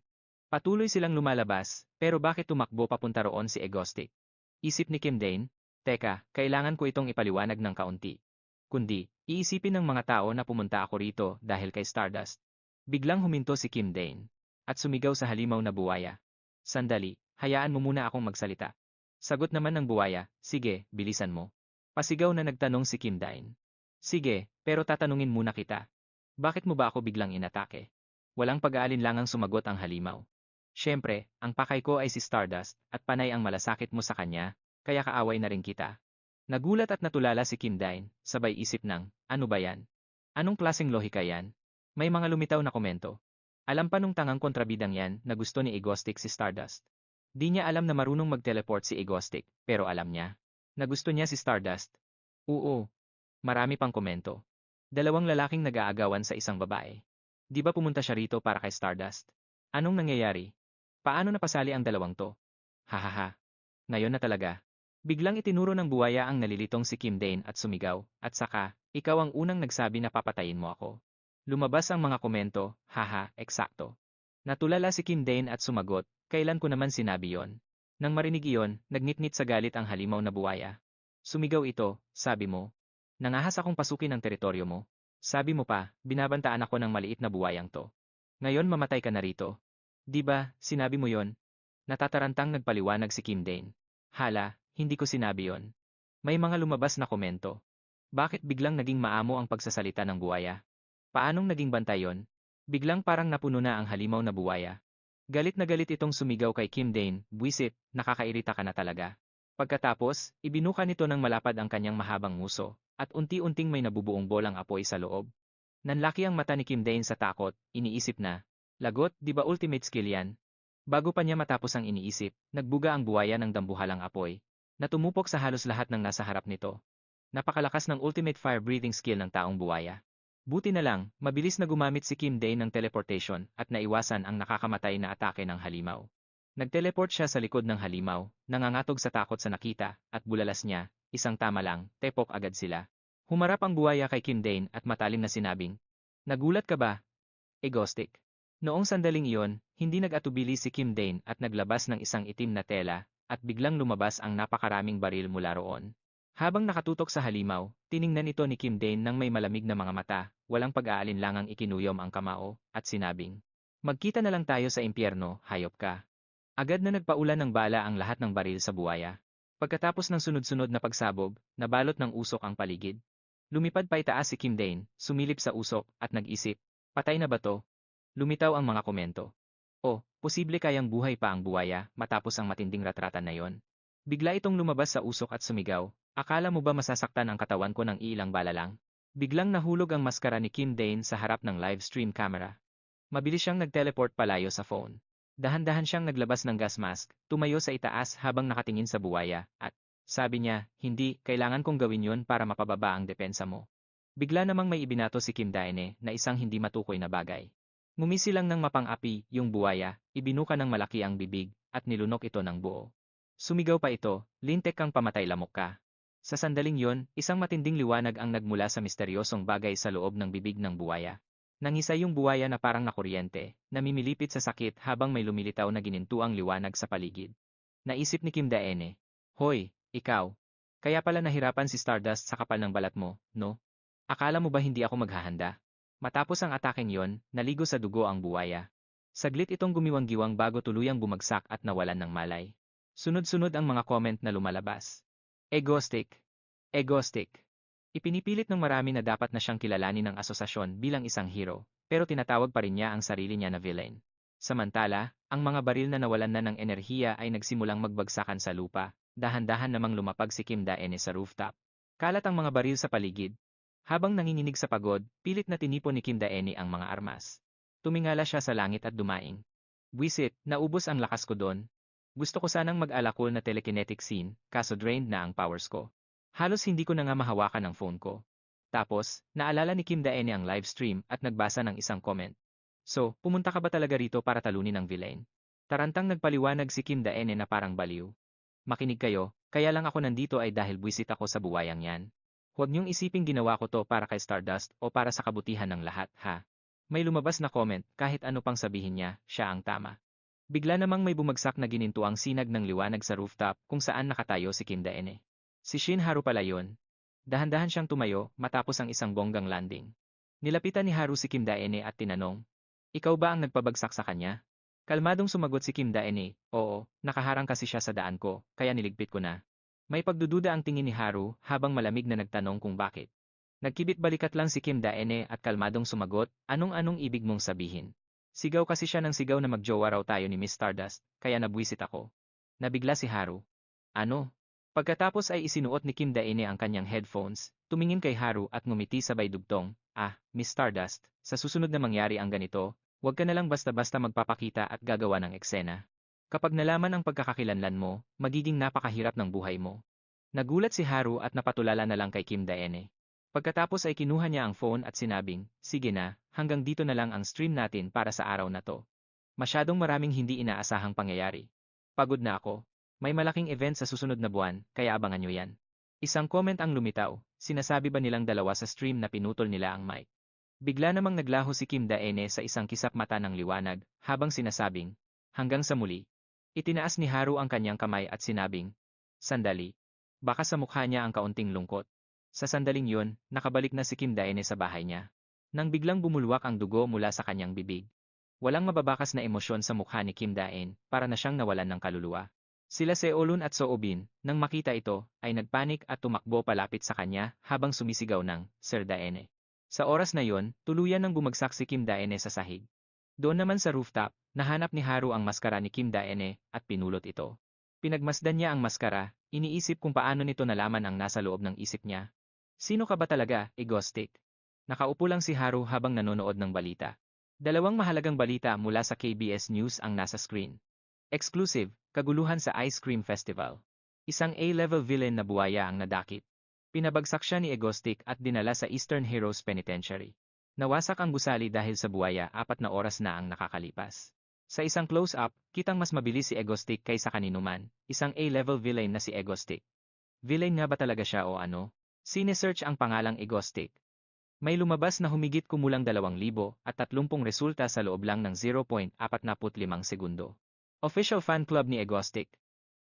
Patuloy silang lumalabas, pero bakit tumakbo papunta roon si Egostic? Isip ni Kim Dain, teka, kailangan ko itong ipaliwanag ng kaunti. Kundi, iisipin ng mga tao na pumunta ako rito dahil kay Stardust. Biglang huminto si Kim Dain, at sumigaw sa halimaw na buwaya. Sandali, hayaan mo muna akong magsalita. Sagot naman ng buwaya, sige, bilisan mo. Pasigaw na nagtanong si Kim Dain. Sige, pero tatanungin muna kita. Bakit mo ba ako biglang inatake? Walang pag-aalinlangang sumagot ang halimaw. Siyempre, ang pakay ko ay si Stardust at panay ang malasakit mo sa kanya, kaya kaaway na rin kita. Nagulat at natulala si Kim Dain, sabay isip ng, ano ba yan? Anong klaseng lohika yan? May mga lumitaw na komento. Alam pa nung tangang kontrabidang yan na gusto ni Egostic si Stardust. Di niya alam na marunong mag-teleport si Egostic, pero alam niya na gusto niya si Stardust. Oo. Marami pang komento. Dalawang lalaking nag-aagawan sa isang babae. Di ba pumunta siya rito para kay Stardust? Anong nangyayari? Paano napasali ang dalawang to? Hahaha. Ngayon na talaga. Biglang itinuro ng buwaya ang nalilitong si Kim Dane at sumigaw, at saka, ikaw ang unang nagsabi na papatayin mo ako. Lumabas ang mga komento, haha, eksakto. Natulala si Kim Dane at sumagot, kailan ko naman sinabi yon? Nang marinig iyon, nagnitnit sa galit ang halimaw na buwaya. Sumigaw ito, sabi mo. Nangahas akong pasukin ang teritoryo mo. Sabi mo pa, binabantaan ako ng maliit na buwayang to. Ngayon mamatay ka na rito. Di ba, sinabi mo yon? Natatarantang nagpaliwanag si Kim Dane. Hala, hindi ko sinabi yon. May mga lumabas na komento. Bakit biglang naging maamo ang pagsasalita ng buwaya? Paanong naging bantay yon? Biglang parang napuno na ang halimaw na buwaya. Galit na galit itong sumigaw kay Kim Dane, buwisit, nakakairita ka na talaga. Pagkatapos, ibinuka nito ng malapad ang kanyang mahabang nguso, at unti-unting may nabubuong bolang apoy sa loob. Nanlaki ang mata ni Kim Dane sa takot, iniisip na, lagot, di ba ultimate skill yan? Bago pa niya matapos ang iniisip, nagbuga ang buwaya ng dambuhalang apoy, na tumupok sa halos lahat ng nasa harap nito. Napakalakas ng ultimate fire-breathing skill ng taong buwaya. Buti na lang, mabilis na gumamit si Kim Dane ng teleportation at naiwasan ang nakakamatay na atake ng halimaw. Nagteleport siya sa likod ng halimaw, nangangatog sa takot sa nakita, at bulalas niya, isang tama lang, tepok agad sila. Humarap ang buwaya kay Kim Dane at matalim na sinabing, nagulat ka ba? Egostic. Noong sandaling iyon, hindi nag-atubili si Kim Dane at naglabas ng isang itim na tela, at biglang lumabas ang napakaraming baril mula roon. Habang nakatutok sa halimaw, tiningnan ito ni Kim Dane ng may malamig na mga mata, walang pag-aalinlangang ikinuyom ang kamao, at sinabing, magkita na lang tayo sa impyerno, hayop ka. Agad na nagpaulan ng bala ang lahat ng baril sa buwaya. Pagkatapos ng sunod-sunod na pagsabog, nabalot ng usok ang paligid. Lumipad pa itaas si Kim Dane, sumilip sa usok, at nag-isip, patay na ba to? Lumitaw ang mga komento. O, posible kayang buhay pa ang buwaya matapos ang matinding ratratan na yon. Bigla itong lumabas sa usok at sumigaw, akala mo ba masasaktan ang katawan ko ng ilang bala lang? Biglang nahulog ang maskara ni Kim Dane sa harap ng live stream camera. Mabilis siyang nag-teleport palayo sa phone. Dahan-dahan siyang naglabas ng gas mask, tumayo sa itaas habang nakatingin sa buwaya, at sabi niya, hindi, kailangan kong gawin yon para mapababa ang depensa mo. Bigla namang may ibinato si Kim Dane na isang hindi matukoy na bagay. Ngumisi lang ng mapang-api yung buwaya, ibinuka ng malaki ang bibig, at nilunok ito ng buo. Sumigaw pa ito, lintek kang pamatay lamok ka. Sa sandaling yon, isang matinding liwanag ang nagmula sa misteryosong bagay sa loob ng bibig ng buwaya. Nangisay yung buwaya na parang nakuryente, namimilipit sa sakit habang may lumilitaw na ginintuang liwanag sa paligid. Naisip ni Kim Dane, hoy, ikaw. Kaya pala nahirapan si Stardust sa kapal ng balat mo, no? Akala mo ba hindi ako maghahanda? Matapos ang ataking yon, naligo sa dugo ang buwaya. Saglit itong gumiwang-giwang bago tuluyang bumagsak at nawalan ng malay. Sunod-sunod ang mga comment na lumalabas. Egostic. Egostic. Ipinipilit ng marami na dapat na siyang kilalanin ng asosasyon bilang isang hero, pero tinatawag pa rin niya ang sarili niya na villain. Samantala, ang mga baril na nawalan na ng enerhiya ay nagsimulang magbagsakan sa lupa, dahan-dahan namang lumapag si Kim Dane sa rooftop. Kalat ang mga baril sa paligid. Habang nanginginig sa pagod, pilit na tinipon ni Kim Dane ang mga armas. Tumingala siya sa langit at dumaing. Buwisit, naubos ang lakas ko doon. Gusto ko sanang mag-alakol na telekinetic scene, kaso drained na ang powers ko. Halos hindi ko na nga mahawakan ang phone ko. Tapos, naalala ni Kim Dane ang live stream at nagbasa ng isang comment. So, pumunta ka ba talaga rito para talunin ang villain? Tarantang nagpaliwanag si Kim Dane na parang baliw. Makinig kayo, kaya lang ako nandito ay dahil buwisit ako sa buwayang yan. Huwag niyong isiping ginawa ko to para kay Stardust o para sa kabutihan ng lahat, ha? May lumabas na comment, kahit ano pang sabihin niya, siya ang tama. Bigla namang may bumagsak na ginintuang sinag ng liwanag sa rooftop kung saan nakatayo si Kim Dane. Si Shin Haru pala yun. Dahan-dahan siyang tumayo matapos ang isang bonggang landing. Nilapitan ni Haru si Kim Dane at tinanong, ikaw ba ang nagpabagsak sa kanya? Kalmadong sumagot si Kim Dane, oo, nakaharang kasi siya sa daan ko, kaya niligpit ko na. May pagdududa ang tingin ni Haru habang malamig na nagtanong kung bakit. Nagkibit balikat lang si Kim Dane at kalmadong sumagot, anong-anong ibig mong sabihin? Sigaw kasi siya ng sigaw na magjowa raw tayo ni Miss Stardust, kaya nabwisit ako. Nabigla si Haru. Ano? Pagkatapos ay isinuot ni Kim Dane ang kanyang headphones, tumingin kay Haru at ngumiti sabay dugtong, Miss Stardust, sa susunod na mangyari ang ganito, huwag ka na lang basta-basta magpapakita at gagawa ng eksena. Kapag nalaman ang pagkakakilanlan mo, magiging napakahirap ng buhay mo. Nagulat si Haru at napatulala na lang kay Kim Dane. Pagkatapos ay kinuha niya ang phone at sinabing, sige na, hanggang dito na lang ang stream natin para sa araw na to. Masyadong maraming hindi inaasahang pangyayari. Pagod na ako. May malaking event sa susunod na buwan, kaya abangan nyo yan. Isang comment ang lumitaw, sinasabi ba nilang dalawa sa stream na pinutol nila ang mic. Bigla namang naglaho si Kim Daene sa isang kisap mata ng liwanag, habang sinasabing, hanggang sa muli. Itinaas ni Haru ang kanyang kamay at sinabing, sandali. Baka sa mukha niya ang kaunting lungkot. Sa sandaling yun, nakabalik na si Kim Daene sa bahay niya. Nang biglang bumulwak ang dugo mula sa kanyang bibig. Walang mababakas na emosyon sa mukha ni Kim Daen, para na siyang nawalan ng kaluluwa. Sila Seolun at Soobin, nang makita ito, ay nagpanik at tumakbo palapit sa kanya habang sumisigaw ng, Sir Daene. Sa oras na yon, tuluyan nang bumagsak si Kim Daene sa sahig. Doon naman sa rooftop, nahanap ni Haru ang maskara ni Kim Daene at pinulot ito. Pinagmasdan niya ang maskara, iniisip kung paano nito nalaman ang nasa loob ng isip niya. Sino ka ba talaga, Egostic? Nakaupo lang si Haru habang nanonood ng balita. Dalawang mahalagang balita mula sa KBS News ang nasa screen. Exclusive, kaguluhan sa Ice Cream Festival. Isang A-level villain na buwaya ang nadakip. Pinabagsak siya ni Egostic at dinala sa Eastern Heroes Penitentiary. Nawasak ang gusali dahil sa buwaya 4 na oras na ang nakakalipas. Sa isang close-up, kitang mas mabilis si Egostic kaysa kaninuman, isang A-level villain na si Egostic. Villain nga ba talaga siya o ano? Sinesearch ang pangalang Egostic. May lumabas na humigit kumulang 2,030 resulta sa loob lang ng 0.45 segundo. Official fan club ni Egostic.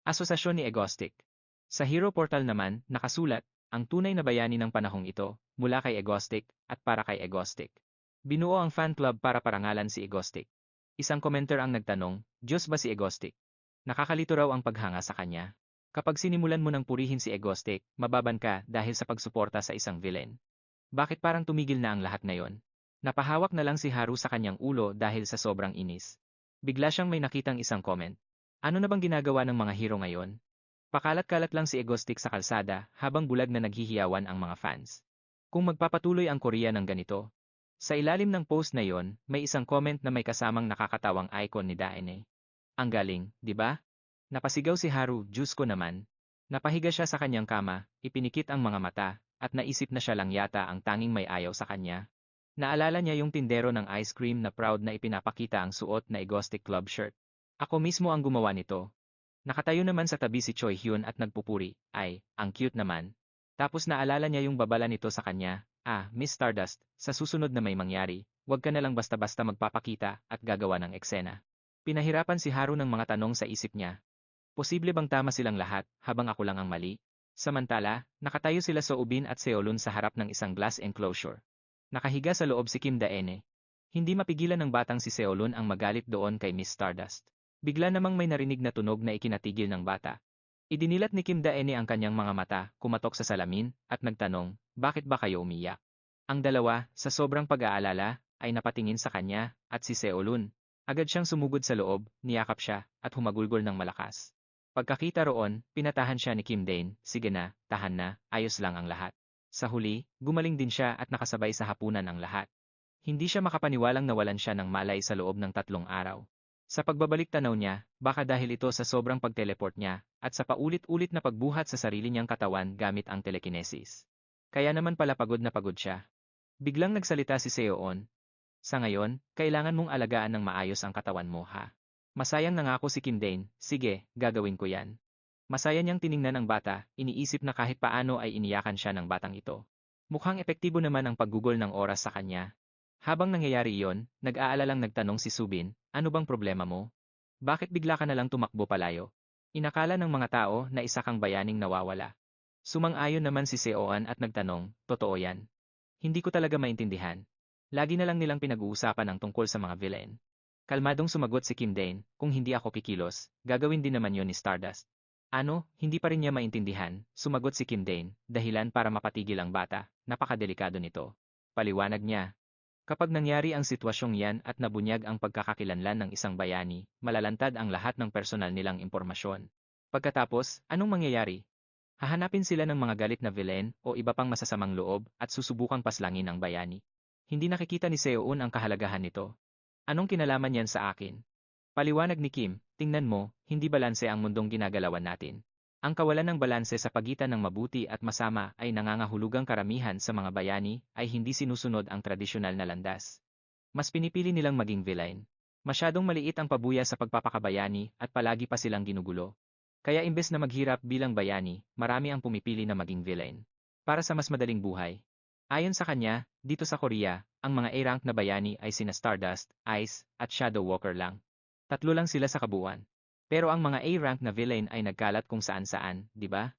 Asosasyon ni Egostic. Sa Hero Portal naman, nakasulat, ang tunay na bayani ng panahong ito, mula kay Egostic, at para kay Egostic. Binuo ang fan club para parangalan si Egostic. Isang commenter ang nagtanong, Diyos ba si Egostic? Nakakalito raw ang paghanga sa kanya. Kapag sinimulan mo ng purihin si Egostic, mababan ka dahil sa pagsuporta sa isang villain. Bakit parang tumigil na ang lahat ngayon? Napahawak na lang si Haru sa kanyang ulo dahil sa sobrang inis. Bigla siyang may nakitang isang comment. Ano na bang ginagawa ng mga hero ngayon? Pakalat-kalat lang si Egostic sa kalsada habang bulag na naghihiyawan ang mga fans. Kung magpapatuloy ang Korea ng ganito. Sa ilalim ng post na yon, may isang comment na may kasamang nakakatawang icon ni Daene. Ang galing, di ba? Napasigaw si Haru, Diyos ko naman. Napahiga siya sa kanyang kama, ipinikit ang mga mata, at naisip na siya lang yata ang tanging may ayaw sa kanya. Naalala niya yung tindero ng ice cream na proud na ipinapakita ang suot na Egostic Club shirt. Ako mismo ang gumawa nito. Nakatayo naman sa tabi si Choi Hyun at nagpupuri, ay, ang cute naman. Tapos naalala niya yung babala nito sa kanya, Miss Stardust, sa susunod na may mangyari, huwag ka na lang basta-basta magpapakita at gagawa ng eksena. Pinahirapan si Haru ng mga tanong sa isip niya. Posible bang tama silang lahat, habang ako lang ang mali? Samantala, nakatayo sila Soobin at Seolun sa harap ng isang glass enclosure. Nakahiga sa loob si Kim Daene. Hindi mapigilan ng batang si Seolun ang magalit doon kay Miss Stardust. Bigla namang may narinig na tunog na ikinatigil ng bata. Idinilat ni Kim Daene ang kanyang mga mata, kumatok sa salamin, at nagtanong, bakit ba kayo umiyak? Ang dalawa, sa sobrang pag-aalala, ay napatingin sa kanya, at si Seolun. Agad siyang sumugod sa loob, niyakap siya, at humagulgol ng malakas. Pagkakita roon, pinatahan siya ni Kim Daen, sige na, tahan na, ayos lang ang lahat. Sa huli, gumaling din siya at nakasabay sa hapunan ang lahat. Hindi siya makapaniwalang nawalan siya ng malay sa loob ng 3 araw. Sa pagbabalik tanaw niya, baka dahil ito sa sobrang pag-teleport niya, at sa paulit-ulit na pagbuhat sa sarili niyang katawan gamit ang telekinesis. Kaya naman pala pagod na pagod siya. Biglang nagsalita si Seoon. Sa ngayon, kailangan mong alagaan ng maayos ang katawan mo ha. Masayang nangako si Kim Daen, sige, gagawin ko yan. Masaya niyang tiningnan ang bata, iniisip na kahit paano ay iniyakan siya ng batang ito. Mukhang epektibo naman ang paggugol ng oras sa kanya. Habang nangyayari iyon, nag-aalalang nagtanong si Subin, ano bang problema mo? Bakit bigla ka na lang tumakbo palayo? Inakala ng mga tao na isa kang bayaning nawawala. Sumang-ayon naman si Seoan at nagtanong, totoo yan. Hindi ko talaga maintindihan. Lagi na lang nilang pinag-uusapan ang tungkol sa mga villain. Kalmadong sumagot si Kim Daen, kung hindi ako kikilos, gagawin din naman yon ni Stardust. Ano, hindi pa rin niya maintindihan, sumagot si Kim Daen, dahilan para mapatigil ang bata, napakadelikado nito. Paliwanag niya. Kapag nangyari ang sitwasyong yan at nabunyag ang pagkakakilanlan ng isang bayani, malalantad ang lahat ng personal nilang impormasyon. Pagkatapos, anong mangyayari? Hahanapin sila ng mga galit na villain o iba pang masasamang loob at susubukang paslangin ang bayani. Hindi nakikita ni Seoon ang kahalagahan nito. Anong kinalaman yan sa akin? Paliwanag ni Kim, tingnan mo, hindi balanse ang mundong ginagalawan natin. Ang kawalan ng balanse sa pagitan ng mabuti at masama ay nangangahulugang karamihan sa mga bayani ay hindi sinusunod ang tradisyonal na landas. Mas pinipili nilang maging villain. Masyadong maliit ang pabuya sa pagpapakabayani at palagi pa silang ginugulo. Kaya imbes na maghirap bilang bayani, marami ang pumipili na maging villain. Para sa mas madaling buhay. Ayon sa kanya, dito sa Korea, ang mga A-rank na bayani ay sina Stardust, Ice, at Shadow Walker lang. Tatlo lang sila sa kabuuan. Pero ang mga A-rank na villain ay nagkalat kung saan-saan, di ba?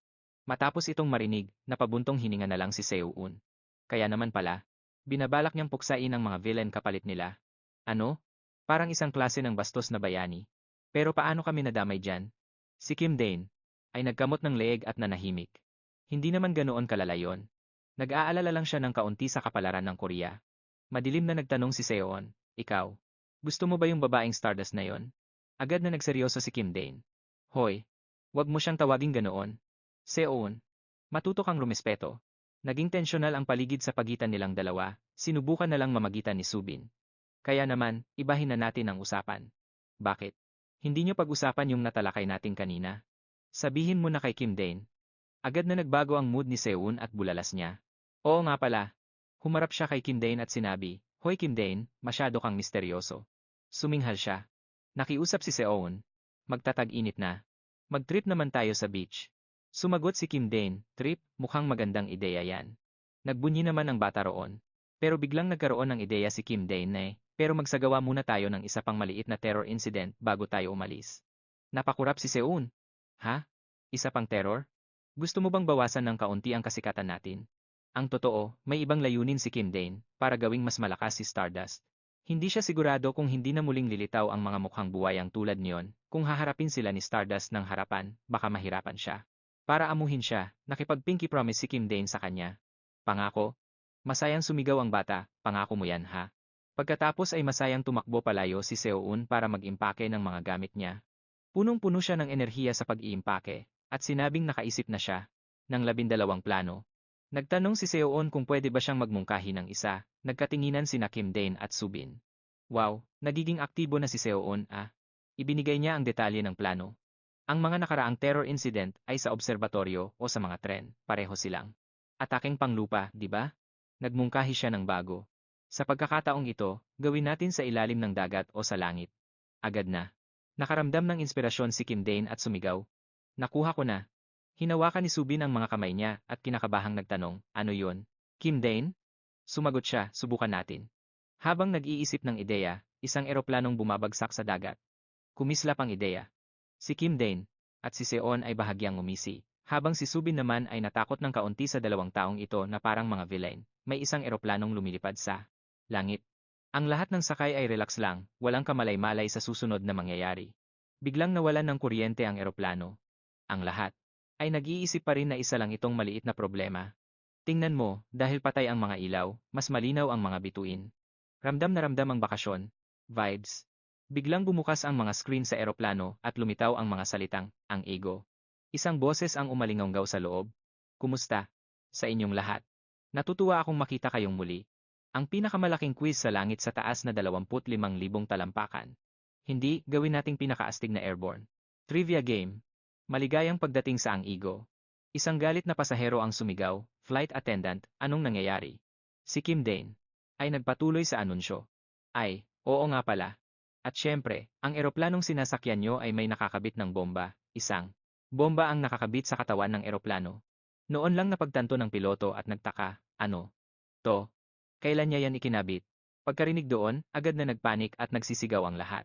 Matapos itong marinig, napabuntong hininga na lang si Seo-un. Kaya naman pala, binabalak niyang puksain ang mga villain kapalit nila. Ano? Parang isang klase ng bastos na bayani. Pero paano kami nadamay dyan? Si Kim Dane ay nagkamot ng leeg at nanahimik. Hindi naman ganoon kalala yon. Nag-aalala lang siya ng kaunti sa kapalaran ng Korea. Madilim na nagtanong si Seon, ikaw, gusto mo ba yung babaeng Stardust na yon? Agad na nagseryoso si Kim Dane. Hoy, wag mo siyang tawaging ganoon. Seon, matuto kang rumespeto. Naging tensyonal ang paligid sa pagitan nilang dalawa, sinubukan na lang mamagitan ni Subin. Kaya naman, ibahin na natin ang usapan. Bakit? Hindi niyo pag-usapan yung natalakay natin kanina. Sabihin mo na kay Kim Dane. Agad na nagbago ang mood ni Seon at bulalas niya. Oo nga pala. Humarap siya kay Kim Dane at sinabi, Hoy Kim Dane, masyado kang misteryoso. Suminghal siya. Nakiusap si Seon. Magtatag-init na. Mag-trip naman tayo sa beach. Sumagot si Kim Dane, trip, mukhang magandang ideya yan. Nagbunyi naman ang bata roon. Pero biglang nagkaroon ng ideya si Kim Dane na pero magsagawa muna tayo ng isa pang maliit na terror incident bago tayo umalis. Napakurap si Seon. Ha? Isa pang terror? Gusto mo bang bawasan ng kaunti ang kasikatan natin? Ang totoo, may ibang layunin si Kim Dane para gawing mas malakas si Stardust. Hindi siya sigurado kung hindi na muling lilitaw ang mga mukhang buwayang tulad niyon, kung haharapin sila ni Stardust ng harapan, baka mahirapan siya. Para amuhin siya, nakipag-pinky promise si Kim Dane sa kanya. Pangako? Masayang sumigaw ang bata, pangako mo yan ha? Pagkatapos ay masayang tumakbo palayo si Seoun para mag-impake ng mga gamit niya. Punong-puno siya ng enerhiya sa pag-iimpake, at sinabing nakaisip na siya ng 12 plano. Nagtanong si Seoon kung pwede ba siyang magmungkahi ng isa, nagkatinginan sina Kim Dane at Subin. Wow, nagiging aktibo na si Seoon Ibinigay niya ang detalye ng plano. Ang mga nakaraang terror incident ay sa obserbatoryo o sa mga tren, pareho silang. Ataking panglupa, di ba? Nagmungkahi siya ng bago. Sa pagkakataong ito, gawin natin sa ilalim ng dagat o sa langit. Agad na. Nakaramdam ng inspirasyon si Kim Dane at sumigaw. Nakuha ko na. Hinawakan ni Subin ang mga kamay niya at kinakabahang nagtanong, ano yun? Kim Dane? Sumagot siya, subukan natin. Habang nag-iisip ng ideya, isang eroplanong bumabagsak sa dagat. Kumislap ang ideya. Si Kim Dane at si Seon ay bahagyang umisi, habang si Subin naman ay natakot ng kaunti sa dalawang taong ito na parang mga villain. May isang eroplanong lumilipad sa langit. Ang lahat ng sakay ay relax lang, walang kamalay-malay sa susunod na mangyayari. Biglang nawalan ng kuryente ang eroplano. Ang lahat ay nag-iisip pa rin na isa lang itong maliit na problema. Tingnan mo, dahil patay ang mga ilaw, mas malinaw ang mga bituin. Ramdam na ramdam ang bakasyon. Vibes. Biglang bumukas ang mga screen sa eroplano at lumitaw ang mga salitang, ang ego. Isang boses ang umalinganggaw sa loob. Kumusta? Sa inyong lahat. Natutuwa akong makita kayong muli. Ang pinakamalaking quiz sa langit sa taas na 25,000 talampakan. Hindi, gawin nating pinakaastig na airborne. Trivia game. Maligayang pagdating sa ang ego. Isang galit na pasahero ang sumigaw, flight attendant, anong nangyayari? Si Kim Dane ay nagpatuloy sa anunsyo. Ay, oo nga pala. At syempre, ang eroplanong sinasakyan nyo ay may nakakabit ng bomba, isang bomba ang nakakabit sa katawan ng eroplano. Noon lang napagtanto ng piloto at nagtaka, ano? To? Kailan niya yan ikinabit? Pagkarinig doon, agad na nagpanik at nagsisigaw ang lahat.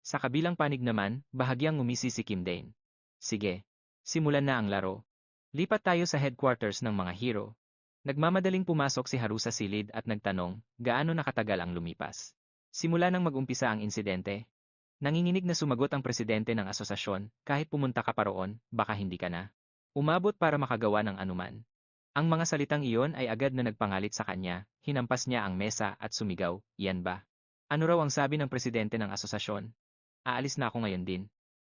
Sa kabilang panig naman, bahagyang ngumisi si Kim Dane. Sige, simulan na ang laro. Lipat tayo sa headquarters ng mga hero. Nagmamadaling pumasok si Haru sa silid at nagtanong, gaano nakatagal ang lumipas? Simula nang mag-umpisa ang insidente. Nanginginig na sumagot ang presidente ng asosasyon, kahit pumunta ka pa roon, baka hindi ka na umabot para makagawa ng anuman. Ang mga salitang iyon ay agad na nagpangalit sa kanya, hinampas niya ang mesa at sumigaw, yan ba? Ano raw ang sabi ng presidente ng asosasyon? Aalis na ako ngayon din.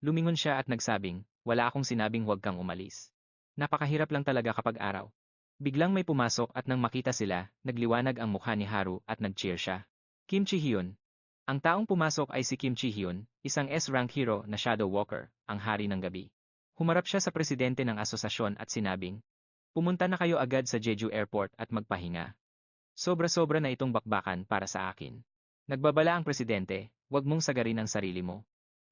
Lumingon siya at nagsabing, wala akong sinabing huwag kang umalis. Napakahirap lang talaga kapag araw. Biglang may pumasok at nang makita sila, nagliwanag ang mukha ni Haru at nag-cheer siya. Kim Chi-hyun. Ang taong pumasok ay si Kim Chi-hyun, isang S-rank hero na Shadow Walker, ang hari ng gabi. Humarap siya sa presidente ng asosasyon at sinabing, pumunta na kayo agad sa Jeju Airport at magpahinga. Sobra-sobra na itong bakbakan para sa akin. Nagbabala ang presidente, huwag mong sagarin ang sarili mo.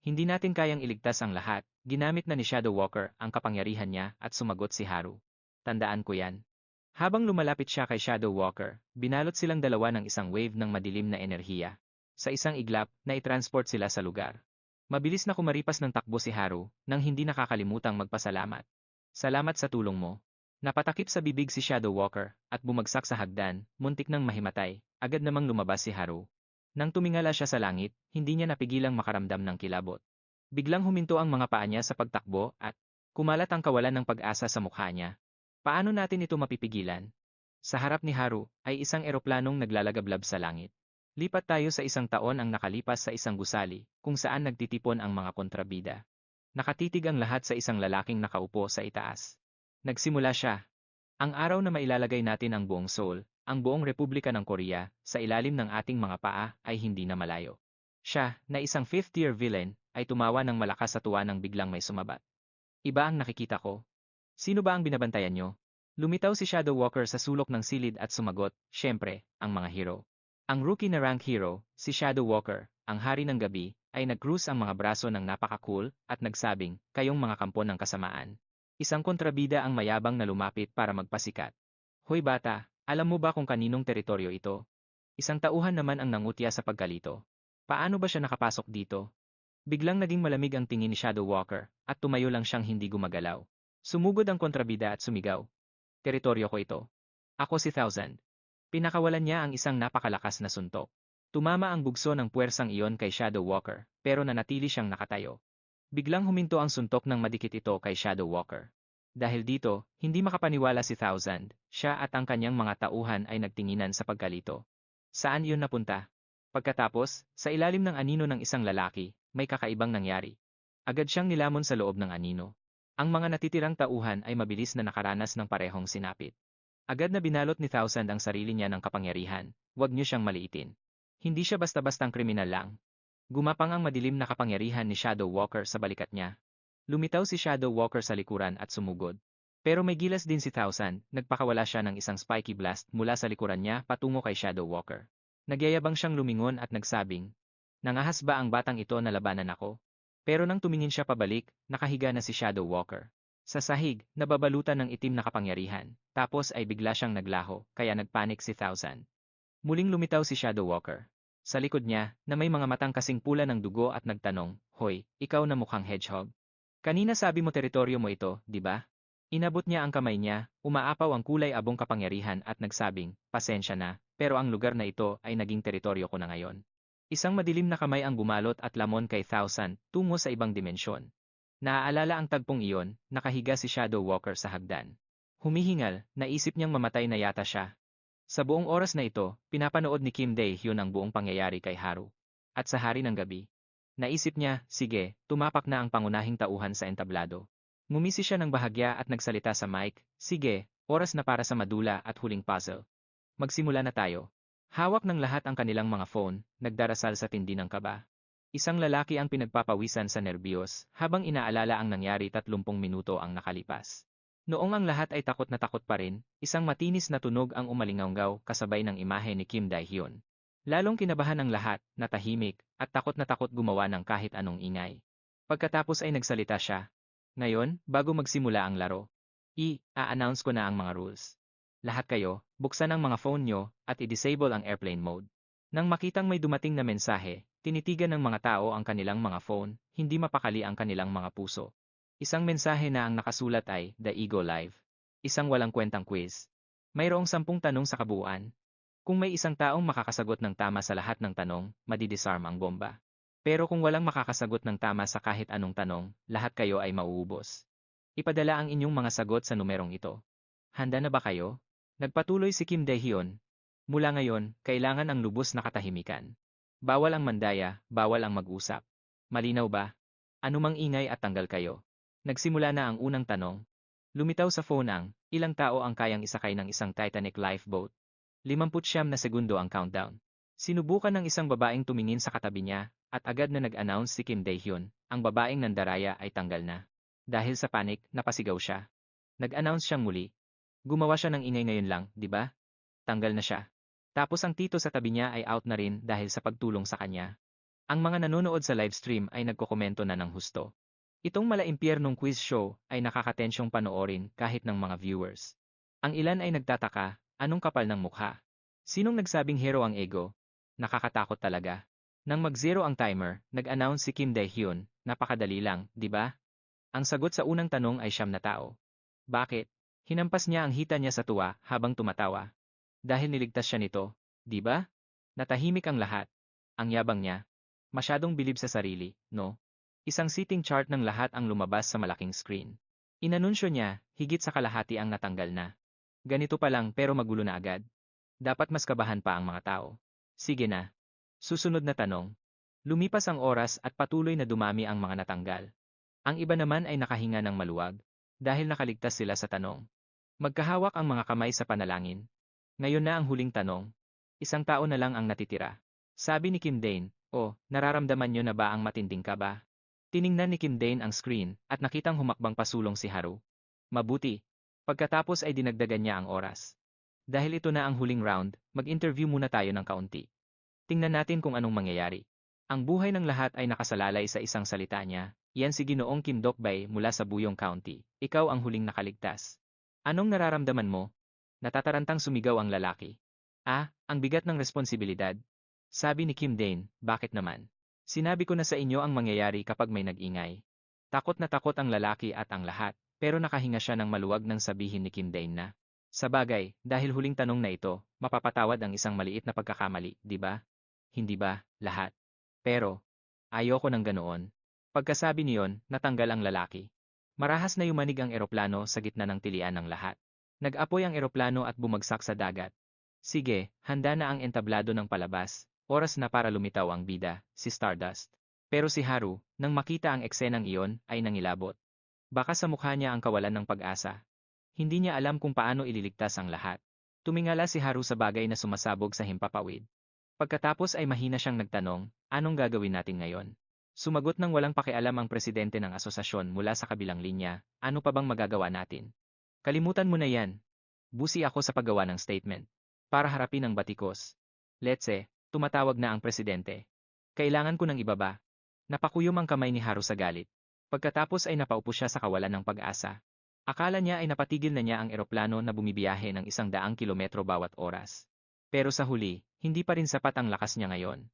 Hindi natin kayang iligtas ang lahat, ginamit na ni Shadow Walker ang kapangyarihan niya at sumagot si Haru. Tandaan ko yan. Habang lumalapit siya kay Shadow Walker, binalot silang dalawa ng isang wave ng madilim na enerhiya. Sa isang iglap, na-transport sila sa lugar. Mabilis na kumaripas ng takbo si Haru, nang hindi nakakalimutang magpasalamat. Salamat sa tulong mo. Napatakip sa bibig si Shadow Walker, at bumagsak sa hagdan, muntik nang mahimatay, agad namang lumabas si Haru. Nang tumingala siya sa langit, hindi niya napigilang makaramdam ng kilabot. Biglang huminto ang mga paa niya sa pagtakbo at kumalat ang kawalan ng pag-asa sa mukha niya. Paano natin ito mapipigilan? Sa harap ni Haru ay isang eroplanong naglalagablab sa langit. Lipat tayo sa isang taon ang nakalipas sa isang gusali, kung saan nagtitipon ang mga kontrabida. Nakatitig ang lahat sa isang lalaking nakaupo sa itaas. Nagsimula siya. Ang araw na mailalagay natin ang buong Seoul, ang buong Republika ng Korea, sa ilalim ng ating mga paa ay hindi na malayo. Siya, na isang fifth-tier villain, ay tumawa ng malakas sa tuwa nang biglang may sumabat. Iba ang nakikita ko. Sino ba ang binabantayan nyo? Lumitaw si Shadow Walker sa sulok ng silid at sumagot, syempre, ang mga hero. Ang rookie na rank hero, si Shadow Walker, ang hari ng gabi, ay nag-cruise ang mga braso ng napaka-cool at nagsabing, kayong mga kampo ng kasamaan. Isang kontrabida ang mayabang na lumapit para magpasikat. Hoy bata, alam mo ba kung kaninong teritoryo ito? Isang tauhan naman ang nangutya sa pagkalito. Paano ba siya nakapasok dito? Biglang naging malamig ang tingin ni Shadow Walker, at tumayo lang siyang hindi gumagalaw. Sumugod ang kontrabida at sumigaw. Teritoryo ko ito. Ako si Thousand. Pinakawalan niya ang isang napakalakas na suntok. Tumama ang bugso ng puwersang iyon kay Shadow Walker, pero nanatili siyang nakatayo. Biglang huminto ang suntok ng madikit ito kay Shadow Walker. Dahil dito, hindi makapaniwala si Thousand, siya at ang kanyang mga tauhan ay nagtinginan sa pagkalito. Saan iyon napunta? Pagkatapos, sa ilalim ng anino ng isang lalaki, may kakaibang nangyari. Agad siyang nilamon sa loob ng anino. Ang mga natitirang tauhan ay mabilis na nakaranas ng parehong sinapit. Agad na binalot ni Thousand ang sarili niya ng kapangyarihan, huwag niyo siyang maliitin. Hindi siya basta-bastang kriminal lang. Gumapang ang madilim na kapangyarihan ni Shadow Walker sa balikat niya. Lumitaw si Shadow Walker sa likuran at sumugod. Pero may gilas din si Thousand, nagpakawala siya ng isang spiky blast mula sa likuran niya patungo kay Shadow Walker. Nagyayabang siyang lumingon at nagsabing, nangahas ba ang batang ito na labanan ako? Pero nang tumingin siya pabalik, nakahiga na si Shadow Walker. Sa sahig, nababalutan ng itim na kapangyarihan, tapos ay bigla siyang naglaho, kaya nagpanik si Thousand. Muling lumitaw si Shadow Walker. Sa likod niya, na may mga matang kasing pula ng dugo at nagtanong, hoy, ikaw na mukhang hedgehog. Kanina sabi mo teritoryo mo ito, di ba? Inabot niya ang kamay niya, umaapaw ang kulay abong kapangyarihan at nagsabing, pasensya na, pero ang lugar na ito ay naging teritoryo ko na ngayon. Isang madilim na kamay ang bumalot at lamon kay Thousand tungo sa ibang dimensyon. Naaalala ang tagpong iyon, nakahiga si Shadow Walker sa hagdan. Humihingal, naisip niyang mamatay na yata siya. Sa buong oras na ito, pinapanood ni Kim Dae-hyun ang buong pangyayari kay Haru. At sa hari ng gabi, naisip niya, sige, tumapak na ang pangunahing tauhan sa entablado. Ngumisi siya ng bahagya at nagsalita sa mic, sige, oras na para sa madula at huling puzzle. Magsimula na tayo. Hawak ng lahat ang kanilang mga phone, nagdarasal sa tindi ng kaba. Isang lalaki ang pinagpapawisan sa nerbiyos, habang inaalala ang nangyari 30 minuto ang nakalipas. Noong ang lahat ay takot na takot pa rin, isang matinis na tunog ang umalingawgaw kasabay ng imahe ni Kim Dae-hyun. Lalong kinabahan ang lahat, natahimik, at takot na takot gumawa ng kahit anong ingay. Pagkatapos ay nagsalita siya. Ngayon, bago magsimula ang laro, i-announce ko na ang mga rules. Lahat kayo, buksan ang mga phone nyo, at i-disable ang airplane mode. Nang makitang may dumating na mensahe, tinitigan ng mga tao ang kanilang mga phone, hindi mapakali ang kanilang mga puso. Isang mensahe na ang nakasulat ay, The Ego Live. Isang walang kwentang quiz. Mayroong 10 tanong sa kabuuan. Kung may isang taong makakasagot ng tama sa lahat ng tanong, madidisarm ang bomba. Pero kung walang makakasagot ng tama sa kahit anong tanong, lahat kayo ay mauubos. Ipadala ang inyong mga sagot sa numerong ito. Handa na ba kayo? Nagpatuloy si Kim Dae-hyun. Mula ngayon, kailangan ang lubos na katahimikan. Bawal ang mandaya, bawal ang mag-usap. Malinaw ba? Anumang ingay at tanggal kayo. Nagsimula na ang unang tanong. Lumitaw sa phone ang, ilang tao ang kayang isakay ng isang Titanic lifeboat? 59 na segundo ang countdown. Sinubukan ng isang babaeng tumingin sa katabi niya, at agad na nag-announce si Kim Dae-hyun, ang babaeng nandaraya ay tanggal na. Dahil sa panic, napasigaw siya. Nag-announce siyang muli. Gumawa siya ng ingay ngayon lang, di ba? Tanggal na siya. Tapos ang tito sa tabi niya ay out na rin dahil sa pagtulong sa kanya. Ang mga nanonood sa livestream ay nagkokomento na ng husto. Itong malaimpyernong quiz show ay nakakatensyong panoorin kahit ng mga viewers. Ang ilan ay nagtataka, anong kapal ng mukha? Sinong nagsabing hero ang ego? Nakakatakot talaga. Nang mag-zero ang timer, nag-announce si Kim Dae-hyun, napakadali lang, di ba? Ang sagot sa unang tanong ay siyam na tao. Bakit? Hinampas niya ang hita niya sa tuwa habang tumatawa. Dahil niligtas siya nito, di ba? Natahimik ang lahat. Ang yabang niya. Masyadong bilib sa sarili, no? Isang seating chart ng lahat ang lumabas sa malaking screen. Inanunsyo niya, higit sa kalahati ang natanggal na. Ganito pa lang pero magulo na agad. Dapat mas kabahan pa ang mga tao. Sige na. Susunod na tanong. Lumipas ang oras at patuloy na dumami ang mga natanggal. Ang iba naman ay nakahinga ng maluwag. Dahil nakaligtas sila sa tanong. Magkahawak ang mga kamay sa panalangin. Ngayon na ang huling tanong. Isang tao na lang ang natitira. Sabi ni Kim Dane, nararamdaman niyo na ba ang matinding kaba? Tiningnan ni Kim Dane ang screen at nakitang humakbang pasulong si Haru. Mabuti. Pagkatapos ay dinagdagan niya ang oras. Dahil ito na ang huling round, mag-interview muna tayo ng kaunti. Tingnan natin kung anong mangyayari. Ang buhay ng lahat ay nakasalalay sa isang salita niya. Yan si Ginoong Kim Dokbay mula sa Buyong County. Ikaw ang huling nakaligtas. Anong nararamdaman mo? Natatarantang sumigaw ang lalaki. Ang bigat ng responsibilidad. Sabi ni Kim Dane, bakit naman? Sinabi ko na sa inyo ang mangyayari kapag may nag-ingay. Takot na takot ang lalaki at ang lahat, pero nakahinga siya ng maluwag nang sabihin ni Kim Dane na. Sa bagay, dahil huling tanong na ito, mapapatawad ang isang maliit na pagkakamali, di ba? Hindi ba, lahat? Pero, ayoko ng ganoon. Pagkasabi niyon, natanggal ang lalaki. Marahas na yumanig ang eroplano sa gitna ng tilian ng lahat. Nag-apoy ang eroplano at bumagsak sa dagat. Sige, handa na ang entablado ng palabas. Oras na para lumitaw ang bida, si Stardust. Pero si Haru, nang makita ang eksenang iyon, ay nangilabot. Baka sa mukha niya ang kawalan ng pag-asa. Hindi niya alam kung paano ililigtas ang lahat. Tumingala si Haru sa bagay na sumasabog sa himpapawid. Pagkatapos ay mahina siyang nagtanong, anong gagawin natin ngayon? Sumagot ng walang pakialam ang presidente ng asosasyon mula sa kabilang linya, ano pa bang magagawa natin? Kalimutan mo na yan. Busi ako sa paggawa ng statement. Para harapin ang batikos. Letse, tumatawag na ang presidente. Kailangan ko ng ibaba. Napakuyom ang kamay ni Haru sa galit. Pagkatapos ay napaupo siya sa kawalan ng pag-asa. Akala niya ay napatigil na niya ang eroplano na bumibiyahe ng 100 kilometro bawat oras. Pero sa huli, hindi pa rin sapat ang lakas niya ngayon.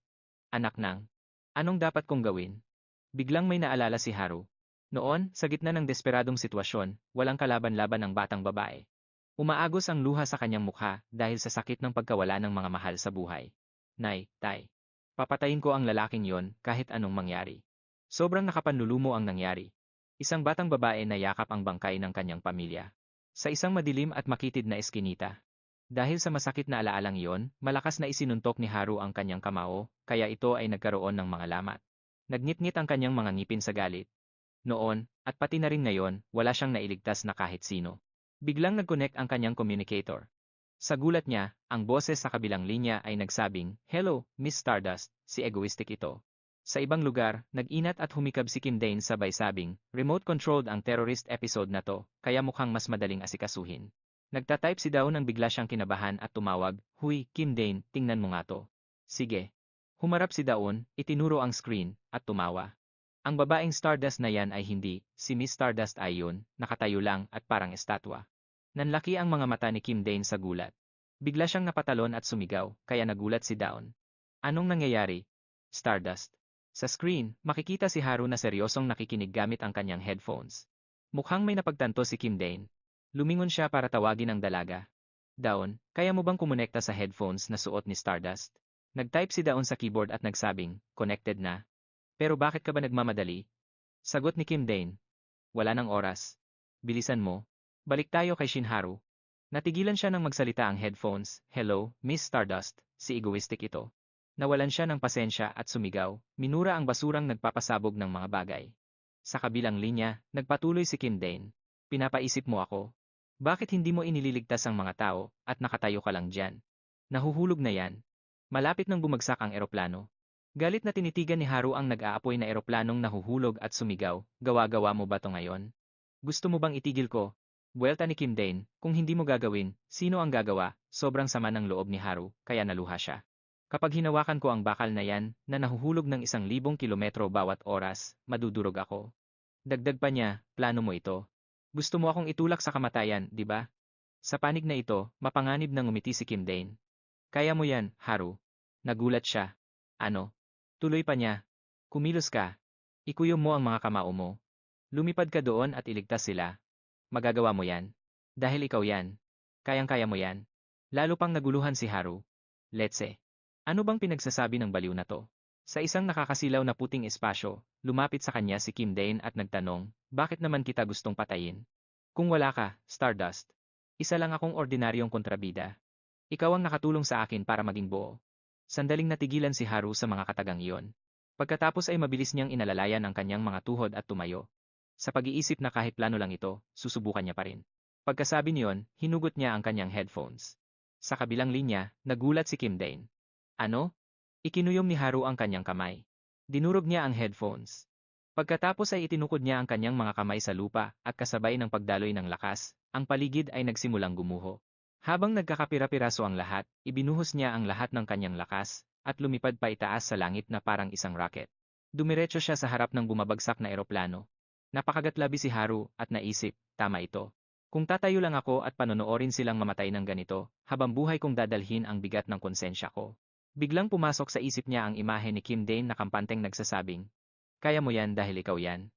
Anak nang, anong dapat kong gawin? Biglang may naalala si Haru. Noon, sa gitna ng desperadong sitwasyon, walang kalaban-laban ang batang babae. Umaagos ang luha sa kanyang mukha dahil sa sakit ng pagkawala ng mga mahal sa buhay. Nay, tay. Papatayin ko ang lalaking yon kahit anong mangyari. Sobrang nakapanlulumo ang nangyari. Isang batang babae na yakap ang bangkay ng kanyang pamilya. Sa isang madilim at makitid na eskinita. Dahil sa masakit na alaalang iyon, malakas na isinuntok ni Haru ang kanyang kamao, kaya ito ay nagkaroon ng mga lamat. Nagnitngit ang kanyang mga ngipin sa galit. Noon, at pati na rin ngayon, wala siyang nailigtas na kahit sino. Biglang nag-connect ang kanyang communicator. Sa gulat niya, ang boses sa kabilang linya ay nagsabing, "Hello, Miss Stardust," si egoistic ito. Sa ibang lugar, nag-inat at humikab si Kim Dane sabay sabing, "Remote-controlled ang terrorist episode na to, kaya mukhang mas madaling asikasuhin." Nagtatype si Dawn nang bigla siyang kinabahan at tumawag, "Huy, Kim Dane, tingnan mo nga to." Sige. Humarap si Dawn, itinuro ang screen, at tumawa. Ang babaeng Stardust na yan ay hindi, si Miss Stardust ay yun, nakatayo lang at parang estatwa. Nanlaki ang mga mata ni Kim Dane sa gulat. Bigla siyang napatalon at sumigaw, kaya nagulat si Dawn. Anong nangyayari? Stardust. Sa screen, makikita si Haru na seryosong nakikinig gamit ang kanyang headphones. Mukhang may napagtanto si Kim Dane. Lumingon siya para tawagin ang dalaga. Dawn, kaya mo bang kumonekta sa headphones na suot ni Stardust? Nag-type si Dawn sa keyboard at nagsabing, connected na. Pero bakit ka ba nagmamadali? Sagot ni Kim Dane. Wala nang oras. Bilisan mo. Balik tayo kay Shinharu. Natigilan siya nang magsalita ang headphones. Hello, Miss Stardust, si egoistic ito. Nawalan siya ng pasensya at sumigaw, minura ang basurang nagpapasabog ng mga bagay. Sa kabilang linya, nagpatuloy si Kim Dane. Pinapaisip mo ako. Bakit hindi mo inililigtas ang mga tao at nakatayo ka lang dyan? Nahuhulog na yan. Malapit nang bumagsak ang eroplano. Galit na tinitigan ni Haru ang nag-aapoy na eroplanong nahuhulog at sumigaw, gawa-gawa mo ba to ngayon? Gusto mo bang itigil ko? Buwelta ni Kim Dane, kung hindi mo gagawin, sino ang gagawa? Sobrang sama ng loob ni Haru, kaya naluha siya. Kapag hinawakan ko ang bakal na yan, na nahuhulog ng 1,000 kilometro bawat oras, madudurog ako. Dagdag pa niya, plano mo ito. Gusto mo akong itulak sa kamatayan, di ba? Sa panig na ito, mapanganib na ngumiti si Kim Dane. Kaya mo yan, Haru. Nagulat siya. Ano? Tuloy pa niya. Kumilos ka. Ikuyom mo ang mga kamao mo. Lumipad ka doon at iligtas sila. Magagawa mo yan. Dahil ikaw yan. Kayang-kaya mo yan. Lalo pang naguluhan si Haru. Letse. Ano bang pinagsasabi ng baliw na to? Sa isang nakakasilaw na puting espasyo, lumapit sa kanya si Kim Dane at nagtanong, bakit naman kita gustong patayin? Kung wala ka, Stardust. Isa lang akong ordinaryong kontrabida. Ikaw ang nakatulong sa akin para maging buo. Sandaling natigilan si Haru sa mga katagang iyon. Pagkatapos ay mabilis niyang inalalayan ang kanyang mga tuhod at tumayo. Sa pag-iisip na kahit plano lang ito, susubukan niya pa rin. Pagkasabi niyon, hinugot niya ang kanyang headphones. Sa kabilang linya, nagulat si Kim Dane. Ano? Ikinuyom ni Haru ang kanyang kamay. Dinurog niya ang headphones. Pagkatapos ay itinukod niya ang kanyang mga kamay sa lupa at kasabay ng pagdaloy ng lakas, ang paligid ay nagsimulang gumuho. Habang nagkakapira-piraso ang lahat, ibinuhos niya ang lahat ng kanyang lakas at lumipad pa itaas sa langit na parang isang rocket. Dumiretso siya sa harap ng bumabagsak na eroplano. Napakagatlabi si Haru at naisip, tama ito. Kung tatayo lang ako at panonoorin silang mamatay ng ganito, habang buhay kong dadalhin ang bigat ng konsensya ko. Biglang pumasok sa isip niya ang imahe ni Kim Dane na kampanteng nagsasabing, kaya mo yan dahil ikaw yan.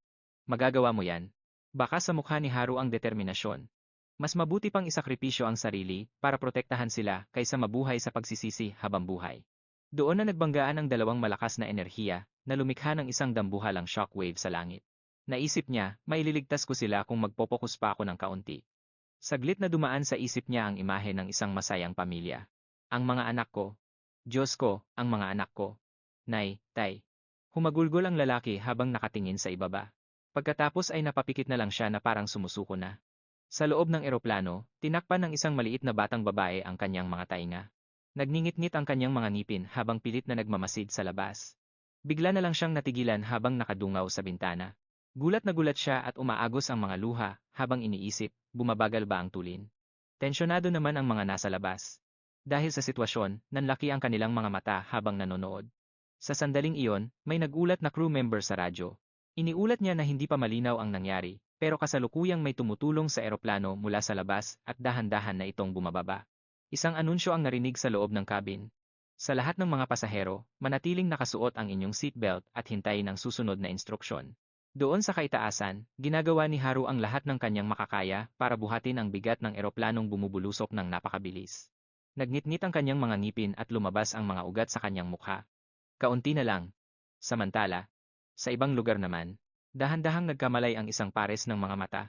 Magagawa mo yan. Baka sa mukha ni Haru ang determinasyon. Mas mabuti pang isakripisyo ang sarili para protektahan sila kaysa mabuhay sa pagsisisi habang buhay. Doon na nagbanggaan ang dalawang malakas na enerhiya na lumikha ng isang dambuhalang shockwave sa langit. Naisip niya, maililigtas ko sila kung magpopokus pa ako ng kaunti. Saglit na dumaan sa isip niya ang imahe ng isang masayang pamilya. Ang mga anak ko. Diyos ko, ang mga anak ko. Nay, tay. Humagulgol ang lalaki habang nakatingin sa ibaba. Pagkatapos ay napapikit na lang siya na parang sumusuko na. Sa loob ng eroplano, tinakpan ng isang maliit na batang babae ang kanyang mga tainga. Nagningit-ngit ang kanyang mga ngipin habang pilit na nagmamasid sa labas. Bigla na lang siyang natigilan habang nakadungaw sa bintana. Gulat na gulat siya at umaagos ang mga luha habang iniisip, bumabagal ba ang tulin. Tensyonado naman ang mga nasa labas. Dahil sa sitwasyon, nanlaki ang kanilang mga mata habang nanonood. Sa sandaling iyon, may nagulat na crew member sa radyo. Iniulat niya na hindi pa malinaw ang nangyari, pero kasalukuyang may tumutulong sa eroplano mula sa labas at dahan-dahan na itong bumababa. Isang anunsyo ang narinig sa loob ng cabin. Sa lahat ng mga pasahero, manatiling nakasuot ang inyong seatbelt at hintayin ang susunod na instruksyon. Doon sa kaitaasan, ginagawa ni Haru ang lahat ng kanyang makakaya para buhatin ang bigat ng eroplanong bumubulusok ng napakabilis. Nagnitngit ang kanyang mga ngipin at lumabas ang mga ugat sa kanyang mukha. Kaunti na lang. Samantala, sa ibang lugar naman, dahan-dahang nagkamalay ang isang pares ng mga mata.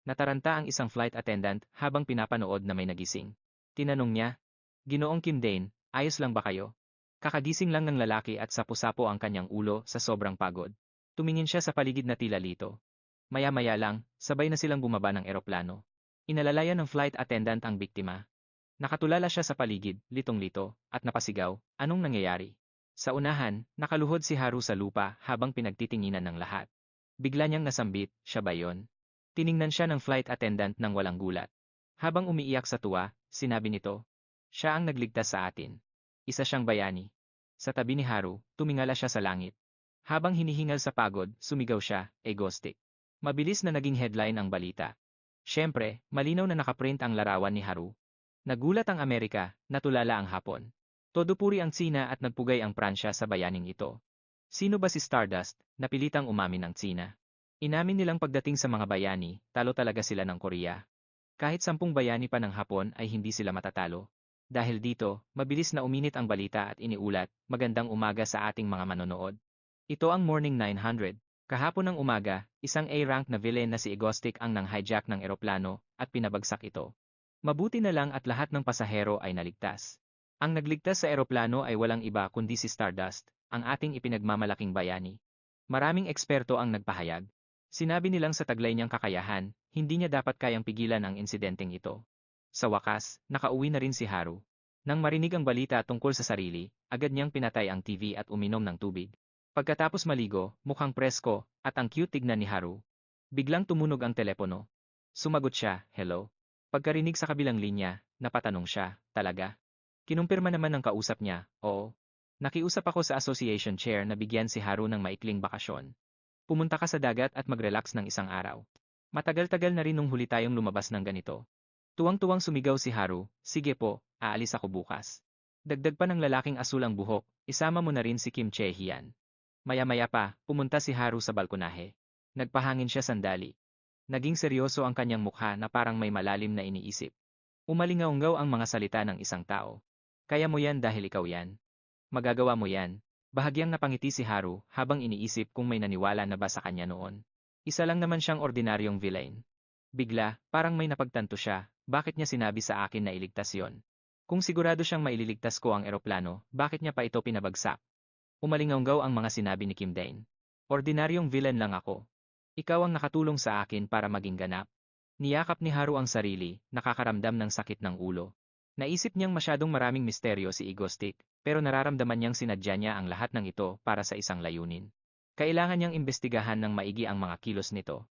Nataranta ang isang flight attendant habang pinapanood na may nagising. Tinanong niya, Ginoong Kim Dane, ayos lang ba kayo? Kakagising lang ng lalaki at sapo-sapo ang kanyang ulo sa sobrang pagod. Tumingin siya sa paligid na tila lito. Maya-maya lang, sabay na silang bumaba ng eroplano. Inalalayan ng flight attendant ang biktima. Nakatulala siya sa paligid, litong-lito, at napasigaw, anong nangyayari? Sa unahan, nakaluhod si Haru sa lupa habang pinagtitinginan ng lahat. Bigla niyang nasambit, siya ba yon? Tiningnan siya ng flight attendant nang walang gulat. Habang umiiyak sa tuwa, sinabi nito, siya ang nagligtas sa atin. Isa siyang bayani. Sa tabi ni Haru, tumingala siya sa langit. Habang hinihingal sa pagod, sumigaw siya, Egostic. Mabilis na naging headline ang balita. Siyempre, malinaw na nakaprint ang larawan ni Haru. Nagulat ang Amerika, natulala ang Hapon. Todo puri ang Tsina at nagpugay ang Pransya sa bayaning ito. Sino ba si Stardust? Napilitang umamin ang Tsina. Inamin nilang pagdating sa mga bayani, talo talaga sila ng Korea. Kahit 10 bayani pa ng Hapon ay hindi sila matatalo. Dahil dito, mabilis na uminit ang balita at iniulat, magandang umaga sa ating mga manonood. Ito ang Morning 900. Kahapon ng umaga, isang A-rank na villain na si Egostic ang nang-hijack ng eroplano at pinabagsak ito. Mabuti na lang at lahat ng pasahero ay naligtas. Ang nagligtas sa eroplano ay walang iba kundi si Stardust, ang ating ipinagmamalaking bayani. Maraming eksperto ang nagpahayag. Sinabi nilang sa taglay niyang kakayahan, hindi niya dapat kayang pigilan ang insidenteng ito. Sa wakas, nakauwi na rin si Haru. Nang marinig ang balita tungkol sa sarili, agad niyang pinatay ang TV at uminom ng tubig. Pagkatapos maligo, mukhang presko, at ang cute tignan ni Haru. Biglang tumunog ang telepono. Sumagot siya, hello. Pagkarinig sa kabilang linya, napatanong siya, talaga? Kinumpirma naman ng kausap niya, oo. Nakiusap ako sa association chair na bigyan si Haru ng maikling bakasyon. Pumunta ka sa dagat at mag-relax ng isang araw. Matagal-tagal na rin nung huli tayong lumabas ng ganito. Tuwang-tuwang sumigaw si Haru, sige po, aalis ako bukas. Dagdag pa ng lalaking asul ang buhok, isama mo na rin si Kim Chae-hyun. Maya-maya pa, pumunta si Haru sa balkonahe. Nagpahangin siya sandali. Naging seryoso ang kanyang mukha na parang may malalim na iniisip. Umalingaunggaw ang mga salita ng isang tao. Kaya mo yan dahil ikaw yan. Magagawa mo yan. Bahagyang napangiti si Haru habang iniisip kung may naniwala na ba sa kanya noon. Isa lang naman siyang ordinaryong villain. Bigla, parang may napagtanto siya, bakit niya sinabi sa akin na iligtas yon? Kung sigurado siyang maililigtas ko ang eroplano, bakit niya pa ito pinabagsak? Umalingaunggaw ang mga sinabi ni Kim Dain. Ordinaryong villain lang ako. Ikaw ang nakatulong sa akin para maging ganap. Niyakap ni Haru ang sarili, nakakaramdam ng sakit ng ulo. Naisip niyang masyadong maraming misteryo si Igostik, pero nararamdaman niyang sinadya niya ang lahat ng ito para sa isang layunin. Kailangan niyang imbestigahan ng maigi ang mga kilos nito.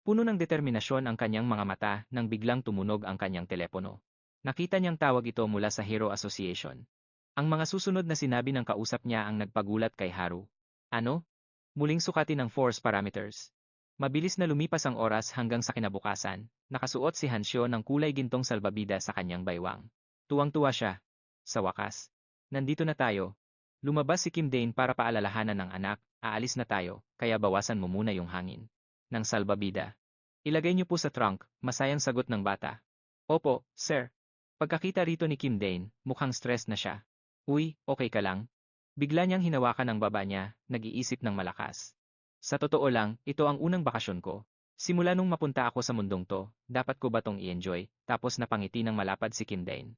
Puno ng determinasyon ang kanyang mga mata nang biglang tumunog ang kanyang telepono. Nakita niyang tawag ito mula sa Hero Association. Ang mga susunod na sinabi ng kausap niya ang nagpagulat kay Haru. Ano? Muling sukatin ang force parameters. Mabilis na lumipas ang oras hanggang sa kinabukasan, nakasuot si Hansyo ng kulay gintong salbabida sa kanyang baywang. Tuwang-tuwa siya. Sa wakas. Nandito na tayo. Lumabas si Kim Dain para paalalahanan ng anak, aalis na tayo, kaya bawasan mo muna yung hangin. Ng salbabida. Ilagay niyo po sa trunk, masayang sagot ng bata. Opo, sir. Pagkakita rito ni Kim Dain, mukhang stress na siya. Uy, okay ka lang? Bigla niyang hinawakan ng baba niya, nag-iisip ng malakas. Sa totoo lang, ito ang unang bakasyon ko. Simula nung mapunta ako sa mundong to, dapat ko ba tong i-enjoy, tapos napangiti ng malapad si Kim Dain.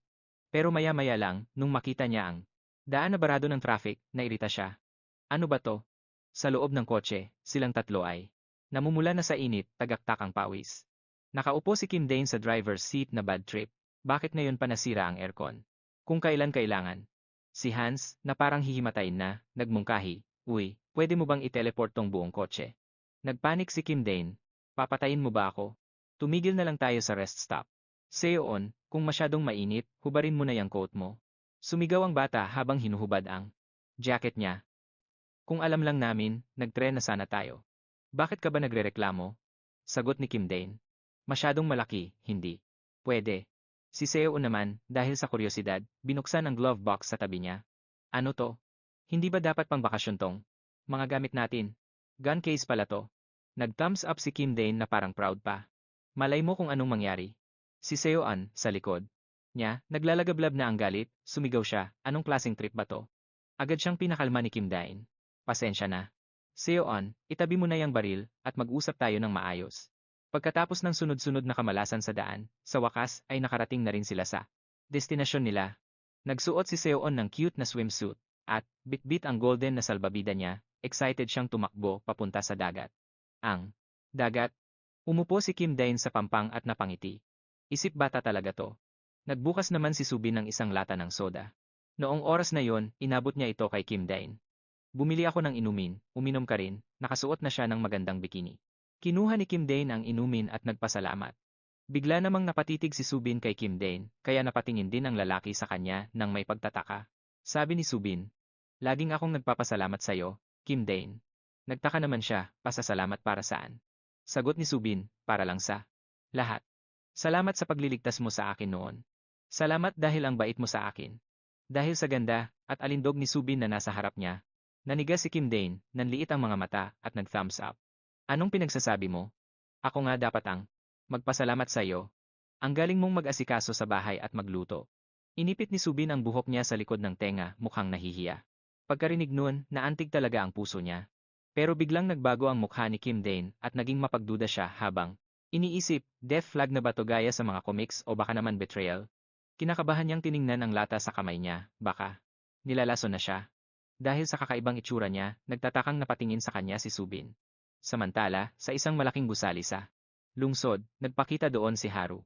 Pero maya-maya lang, nung makita niya ang daan na barado ng traffic, nairita siya. Ano ba to? Sa loob ng kotse, silang tatlo ay namumula na sa init, tagaktak ang pawis. Nakaupo si Kim Dain sa driver's seat na bad trip. Bakit ngayon pa nasira ang aircon? Kung kailan kailangan. Si Hans, na parang hihimatayin na, nagmungkahi, uy, pwede mo bang i-teleport tong buong kotse? Nagpanik si Kim Dain. Papatayin mo ba ako? Tumigil na lang tayo sa rest stop. Seon, kung masyadong mainit, hubarin mo na yung coat mo. Sumigaw ang bata habang hinuhubad ang jacket niya. Kung alam lang namin, nagtren na sana tayo. Bakit ka ba nagrereklamo? Sagot ni Kim Dain. Masyadong malaki, hindi. Pwede. Si Seo naman, dahil sa kuryosidad, binuksan ang glove box sa tabi niya. Ano to? Hindi ba dapat pang bakasyon tong? Mga gamit natin. Gun case pala to. Nag-thumbs up si Kim Dain na parang proud pa. Malay mo kung anong mangyari. Si Seoan, sa likod niya, naglalagablab na ang galit, sumigaw siya, anong klaseng trip ba to? Agad siyang pinakalma ni Kim Dain. Pasensya na. Seoan, itabi mo na yung baril, at mag-usap tayo ng maayos. Pagkatapos ng sunod-sunod na kamalasan sa daan, sa wakas ay nakarating na rin sila sa destinasyon nila. Nagsuot si Seoon ng cute na swimsuit, at bit-bit ang golden na salbabida niya, excited siyang tumakbo papunta sa dagat. Ang dagat. Umupo si Kim Dain sa pampang at napangiti. Isip bata talaga to. Nagbukas naman si Subin ng isang lata ng soda. Noong oras na yon, inabot niya ito kay Kim Dain. Bumili ako ng inumin, uminom ka rin, nakasuot na siya ng magandang bikini. Kinuha ni Kim Dain ang inumin at nagpasalamat. Bigla namang napatitig si Subin kay Kim Dain, kaya napatingin din ang lalaki sa kanya nang may pagtataka. Sabi ni Subin, laging akong nagpapasalamat sa'yo, Kim Dain. Nagtaka naman siya, pasasalamat para saan? Sagot ni Subin, para lang sa lahat. Salamat sa pagliligtas mo sa akin noon. Salamat dahil ang bait mo sa akin. Dahil sa ganda at alindog ni Subin na nasa harap niya, nanigas si Kim Dain, nanliit ang mga mata at nag-thumbs up. Anong pinagsasabi mo? Ako nga dapat ang magpasalamat sa iyo. Ang galing mong mag-asikaso sa bahay at magluto. Inipit ni Subin ang buhok niya sa likod ng tenga, mukhang nahihiya. Pagkarinig nun, naantig talaga ang puso niya. Pero biglang nagbago ang mukha ni Kim Dain at naging mapagduda siya habang iniisip, death flag na ba to gaya sa mga comics o baka naman betrayal? Kinakabahan niyang tiningnan ang lata sa kamay niya, baka nilalason na siya. Dahil sa kakaibang itsura niya, nagtatakang napatingin sa kanya si Subin. Samantala, sa isang malaking gusali sa lungsod, nagpakita doon si Haru.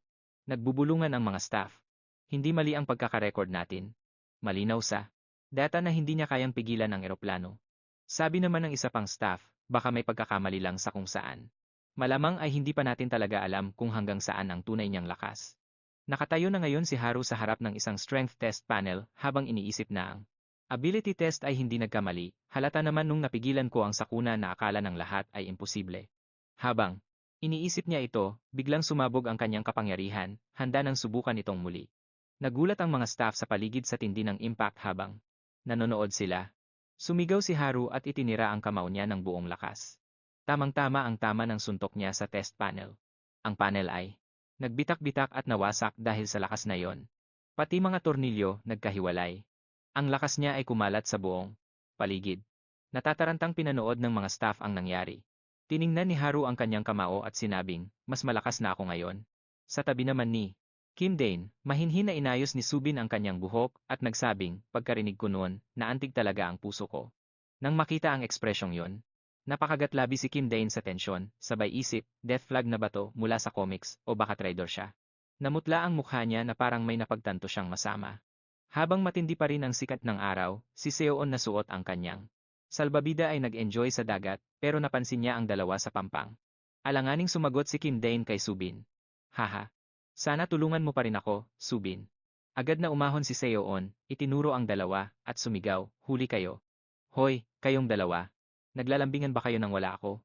Nagbubulungan ang mga staff. Hindi mali ang pagkakarecord natin. Malinaw sa data na hindi niya kayang pigilan ang eroplano. Sabi naman ng isa pang staff, baka may pagkakamali lang sa kung saan Malamang ay hindi pa natin talaga alam kung hanggang saan ang tunay niyang lakas. Nakatayo na ngayon si Haru sa harap ng isang strength test panel habang iniisip na ang ability test ay hindi nagkamali, halata naman nung napigilan ko ang sakuna na akala ng lahat ay imposible. Habang iniisip niya ito, biglang sumabog ang kanyang kapangyarihan, handa nang subukan itong muli. Nagulat ang mga staff sa paligid sa tindi ng impact habang nanonood sila. Sumigaw si Haru at itinira ang kamao niya ng buong lakas. Tamang-tama ang tama ng suntok niya sa test panel. Ang panel ay nagbitak-bitak at nawasak dahil sa lakas na yon. Pati mga tornilyo nagkahiwalay. Ang lakas niya ay kumalat sa buong paligid. Natatarantang pinanood ng mga staff ang nangyari. Tiningnan ni Haru ang kanyang kamao at sinabing, mas malakas na ako ngayon. Sa tabi naman ni Kim Dane, mahinhin na inayos ni Subin ang kanyang buhok at nagsabing, pagkarinig ko noon, naantig talaga ang puso ko. Nang makita ang ekspresyong yon, napakagatlabi si Kim Dane sa tensyon, sabay isip, death flag na ba to mula sa comics o baka traitor siya. Namutla ang mukha niya na parang may napagtanto siyang masama. Habang matindi pa rin ang sikat ng araw, si Seon nasuot ang kanyang salbabida ay nag-enjoy sa dagat, pero napansin niya ang dalawa sa pampang. Alanganing sumagot si Kim Dane kay Subin. Haha. Sana tulungan mo pa rin ako, Subin. Agad na umahon si Seon, itinuro ang dalawa, at sumigaw, huli kayo. Hoy, kayong dalawa. Naglalambingan ba kayo nang wala ako?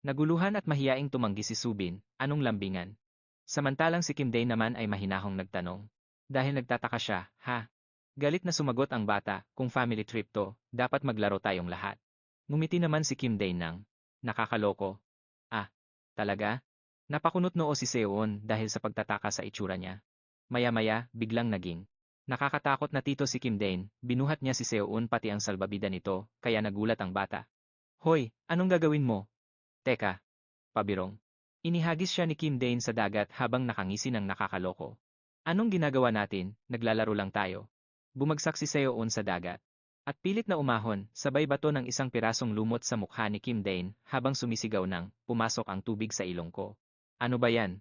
Naguluhan at mahiyaing tumanggi si Subin, anong lambingan? Samantalang si Kim Dane naman ay mahinahong nagtanong. Dahil nagtataka siya, ha? Galit na sumagot ang bata, kung family trip to, dapat maglaro tayong lahat. Ngumiti naman si Kim Dane ng, nakakaloko. Ah, talaga? Napakunot noo si Seon dahil sa pagtataka sa itsura niya. Maya-maya, biglang naging. Nakakatakot na tito si Kim Dane, binuhat niya si Seon pati ang salbabida nito, kaya nagulat ang bata. Hoy, anong gagawin mo? Teka, pabirong. Inihagis siya ni Kim Dane sa dagat habang nakangisi ng nakakaloko. Anong ginagawa natin, naglalaro lang tayo. Bumagsak si Seon sa dagat. At pilit na umahon, sabay bato ng isang pirasong lumot sa mukha ni Kim Dane habang sumisigaw ng, pumasok ang tubig sa ilong ko. Ano ba yan?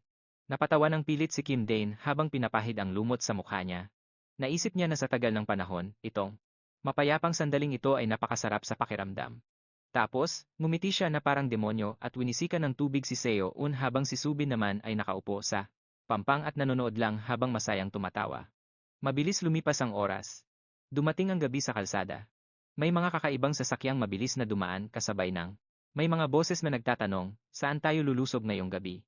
Napatawa ng pilit si Kim Dane habang pinapahid ang lumot sa mukha niya. Naisip niya na sa tagal ng panahon, itong mapayapang sandaling ito ay napakasarap sa pakiramdam. Tapos, ngumiti siya na parang demonyo at winisikan ng tubig si Seon habang si Subin naman ay nakaupo sa pampang at nanonood lang habang masayang tumatawa. Mabilis lumipas ang oras. Dumating ang gabi sa kalsada. May mga kakaibang sasakyang mabilis na dumaan kasabay ng may mga boses na nagtatanong, saan tayo lulusog ngayong gabi?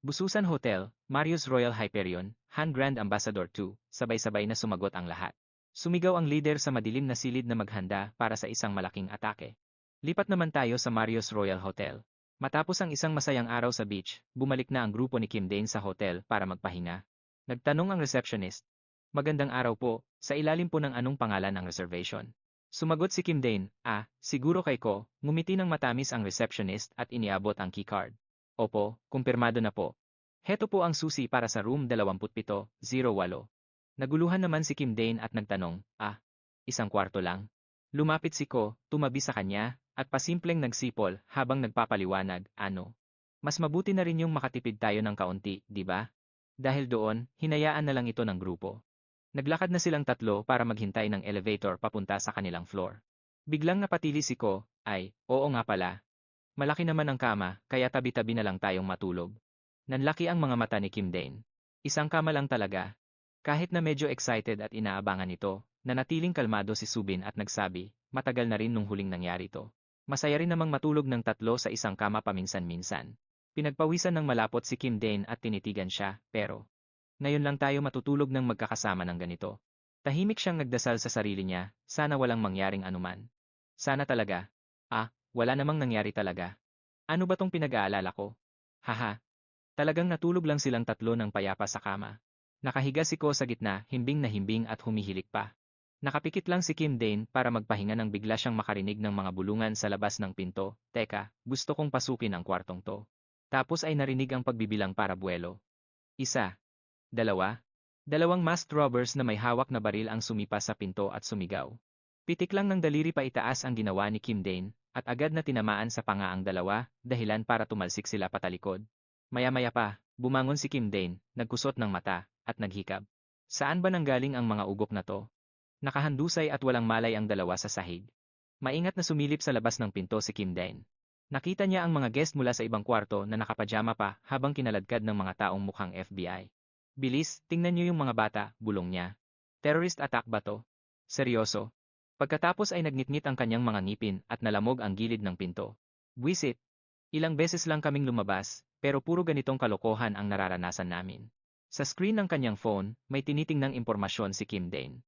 Bususan Hotel, Marius Royal Hyperion, Han Grand Ambassador 2, sabay-sabay na sumagot ang lahat. Sumigaw ang leader sa madilim na silid na maghanda para sa isang malaking atake. Lipat naman tayo sa Marius Royal Hotel. Matapos ang isang masayang araw sa beach, bumalik na ang grupo ni Kim Dane sa hotel para magpahinga. Nagtanong ang receptionist. Magandang araw po, sa ilalim po ng anong pangalan ang reservation? Sumagot si Kim Dane, siguro kay ko, ngumiti ng matamis ang receptionist at iniabot ang keycard. Opo, kumpirmado na po. Heto po ang susi para sa room 2708. Naguluhan naman si Kim Dane at nagtanong, isang kwarto lang. Lumapit si Ko, tumabi sa kanya, at pasimpleng nagsipol habang nagpapaliwanag, mas mabuti na rin yung makatipid tayo ng kaunti, di ba? Dahil doon, hinayaan na lang ito ng grupo. Naglakad na silang tatlo para maghintay ng elevator papunta sa kanilang floor. Biglang napatili si Ko, oo nga pala. Malaki naman ang kama, kaya tabi-tabi na lang tayong matulog. Nanlaki ang mga mata ni Kim Dane. Isang kama lang talaga. Kahit na medyo excited at inaabangan ito, nanatiling kalmado si Subin at nagsabi, matagal na rin nung huling nangyari to. Masaya rin namang matulog ng tatlo sa isang kama paminsan-minsan. Pinagpawisan ng malapot si Kim Dane at tinitigan siya, pero ngayon lang tayo matutulog ng magkakasama ng ganito. Tahimik siyang nagdasal sa sarili niya, sana walang mangyaring anuman. Sana talaga. Wala namang nangyari talaga. Ano ba tong pinag-aalala ko? Haha. Talagang natulog lang silang tatlo ng payapa sa kama. Nakahiga si Ko sa gitna, himbing na himbing at humihilik pa. Nakapikit lang si Kim Dane para magpahinga nang bigla siyang makarinig ng mga bulungan sa labas ng pinto. Teka, gusto kong pasukin ang kwartong to. Tapos ay narinig ang pagbibilang para buwelo. 1, 2. Dalawang masked robbers na may hawak na baril ang sumipa sa pinto at sumigaw. Pitik lang ng daliri pa itaas ang ginawa ni Kim Dane, at agad na tinamaan sa panga ang dalawa, dahilan para tumalsik sila patalikod. Maya-maya pa, bumangon si Kim Dane, nagkusot ng mata, at naghikab. Saan ba nanggaling ang mga ugok na to? Nakahandusay at walang malay ang dalawa sa sahig. Maingat na sumilip sa labas ng pinto si Kim Dane. Nakita niya ang mga guest mula sa ibang kwarto na nakapajama pa habang kinaladkad ng mga taong mukhang FBI. Bilis, tingnan niyo yung mga bata, bulong niya. Terrorist attack ba to? Seryoso? Pagkatapos ay nagnitngit ang kanyang mga ngipin at nalamog ang gilid ng pinto. Buwisit. Ilang beses lang kaming lumabas, pero puro ganitong kalokohan ang nararanasan namin. Sa screen ng kanyang phone, may tinitingnang impormasyon si Kim Dane.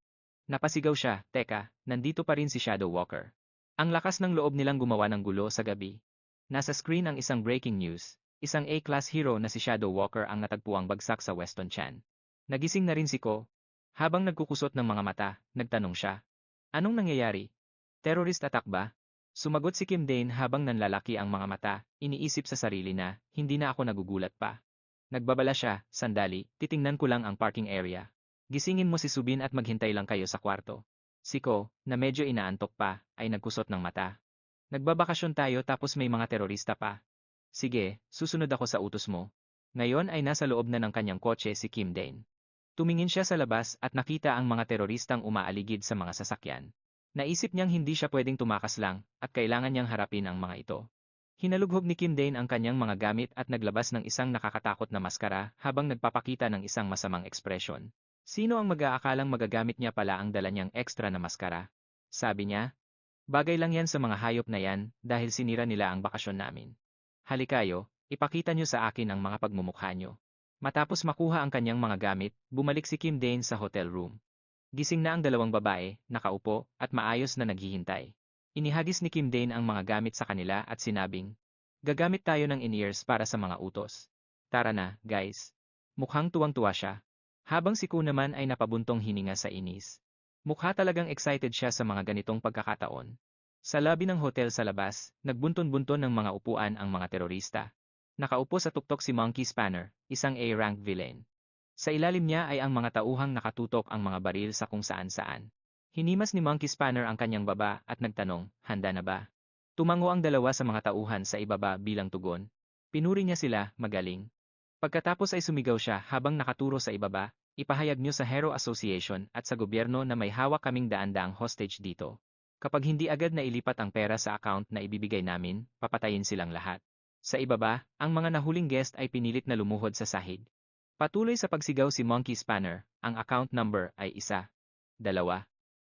Napasigaw siya, teka, nandito pa rin si Shadow Walker. Ang lakas ng loob nilang gumawa ng gulo sa gabi. Nasa screen ang isang breaking news, isang A-class hero na si Shadow Walker ang natagpuang bagsak sa Weston Chan. Nagising na rin si Ko. Habang nagkukusot ng mga mata, nagtanong siya. Anong nangyayari? Terrorist attack ba? Sumagot si Kim Dane habang nanlalaki ang mga mata, iniisip sa sarili na, hindi na ako nagugulat pa. Nagbabala siya, sandali, titingnan ko lang ang parking area. Gisingin mo si Subin at maghintay lang kayo sa kwarto. Si Ko, na medyo inaantok pa, ay nagkusot ng mata. Nagbabakasyon tayo tapos may mga terorista pa. Sige, susunod ako sa utos mo. Ngayon ay nasa loob na ng kanyang kotse si Kim Dane. Tumingin siya sa labas at nakita ang mga teroristang umaaligid sa mga sasakyan. Naisip niyang hindi siya pwedeng tumakas lang at kailangan niyang harapin ang mga ito. Hinalughog ni Kim Dane ang kanyang mga gamit at naglabas ng isang nakakatakot na maskara habang nagpapakita ng isang masamang ekspresyon. Sino ang mag-aakalang magagamit niya pala ang dala niyang ekstra na maskara? Sabi niya, bagay lang yan sa mga hayop na yan dahil sinira nila ang bakasyon namin. Halikayo, ipakita niyo sa akin ang mga pagmumukha niyo. Matapos makuha ang kanyang mga gamit, bumalik si Kim Dane sa hotel room. Gising na ang dalawang babae, nakaupo, at maayos na naghihintay. Inihagis ni Kim Dane ang mga gamit sa kanila at sinabing, gagamit tayo ng in-ears para sa mga utos. Tara na, guys. Mukhang tuwang-tuwa siya. Habang si Ku naman ay napabuntong hininga sa inis. Mukha talagang excited siya sa mga ganitong pagkakataon. Sa lobby ng hotel sa labas, nagbunton-bunton ng mga upuan ang mga terorista. Nakaupo sa tuktok si Monkey Spanner, isang A-rank villain. Sa ilalim niya ay ang mga tauhang nakatutok ang mga baril sa kung saan-saan. Hinimas ni Monkey Spanner ang kanyang baba at nagtanong, handa na ba? Tumango ang dalawa sa mga tauhan sa ibaba bilang tugon. Pinuri niya sila, magaling. Pagkatapos ay sumigaw siya habang nakaturo sa ibaba, ipahayag niyo sa Hero Association at sa gobyerno na may hawak kaming daan-daang hostage dito. Kapag hindi agad na ilipat ang pera sa account na ibibigay namin, papatayin silang lahat. Sa ibaba, ang mga nahuling guest ay pinilit na lumuhod sa sahig. Patuloy sa pagsigaw si Monkey Spanner, ang account number ay 1, 2.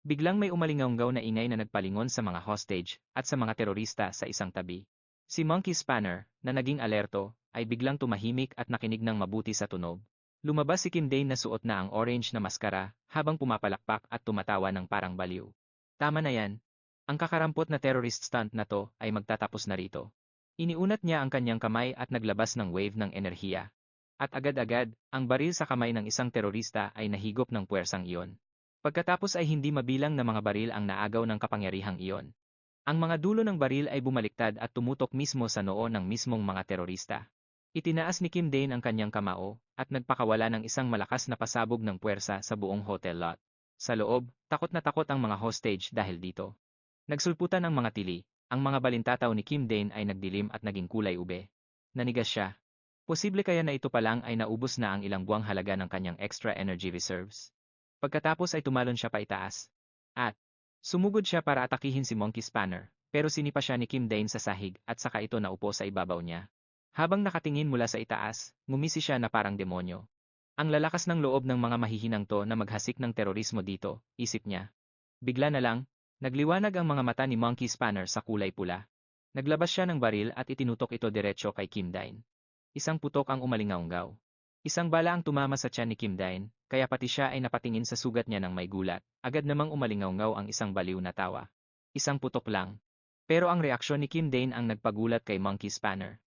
Biglang may umalingawnggaw na ingay na nagpalingon sa mga hostage at sa mga terorista sa isang tabi. Si Monkey Spanner, na naging alerto, ay biglang tumahimik at nakinig ng mabuti sa tunog. Lumabas si Kim Dane na suot na ang orange na maskara habang pumapalakpak at tumatawa ng parang baliw. Tama na yan. Ang kakarampot na terrorist stunt na to ay magtatapos na rito. Iniunat niya ang kanyang kamay at naglabas ng wave ng enerhiya. At agad-agad, ang baril sa kamay ng isang terorista ay nahigop ng puwersang iyon. Pagkatapos ay hindi mabilang na mga baril ang naagaw ng kapangyarihang iyon. Ang mga dulo ng baril ay bumaliktad at tumutok mismo sa noo ng mismong mga terorista. Itinaas ni Kim Dane ang kanyang kamao at nagpakawala ng isang malakas na pasabog ng puwersa sa buong hotel lot. Sa loob, takot na takot ang mga hostage dahil dito. Nagsulputan ang mga tili, ang mga balintataw ni Kim Dane ay nagdilim at naging kulay ube. Nanigas siya. Posible kaya na ito pa lang ay naubos na ang ilang buwang halaga ng kanyang extra energy reserves. Pagkatapos ay tumalon siya paitaas. At sumugod siya para atakihin si Monkey Spanner, pero sinipa siya ni Kim Dane sa sahig at saka ito naupo sa ibabaw niya. Habang nakatingin mula sa itaas, ngumisi siya na parang demonyo. Ang lalakas ng loob ng mga mahihinang to na maghasik ng terorismo dito, isip niya. Bigla na lang, nagliwanag ang mga mata ni Monkey Spanner sa kulay pula. Naglabas siya ng baril at itinutok ito diretso kay Kim Dane. Isang putok ang umalingaunggaw. Isang bala ang tumama sa tiyan ni Kim Dane, kaya pati siya ay napatingin sa sugat niya ng may gulat. Agad namang umalingaungaw ang isang baliw na tawa. Isang putok lang. Pero ang reaksyon ni Kim Dane ang nagpagulat kay Monkey Spanner.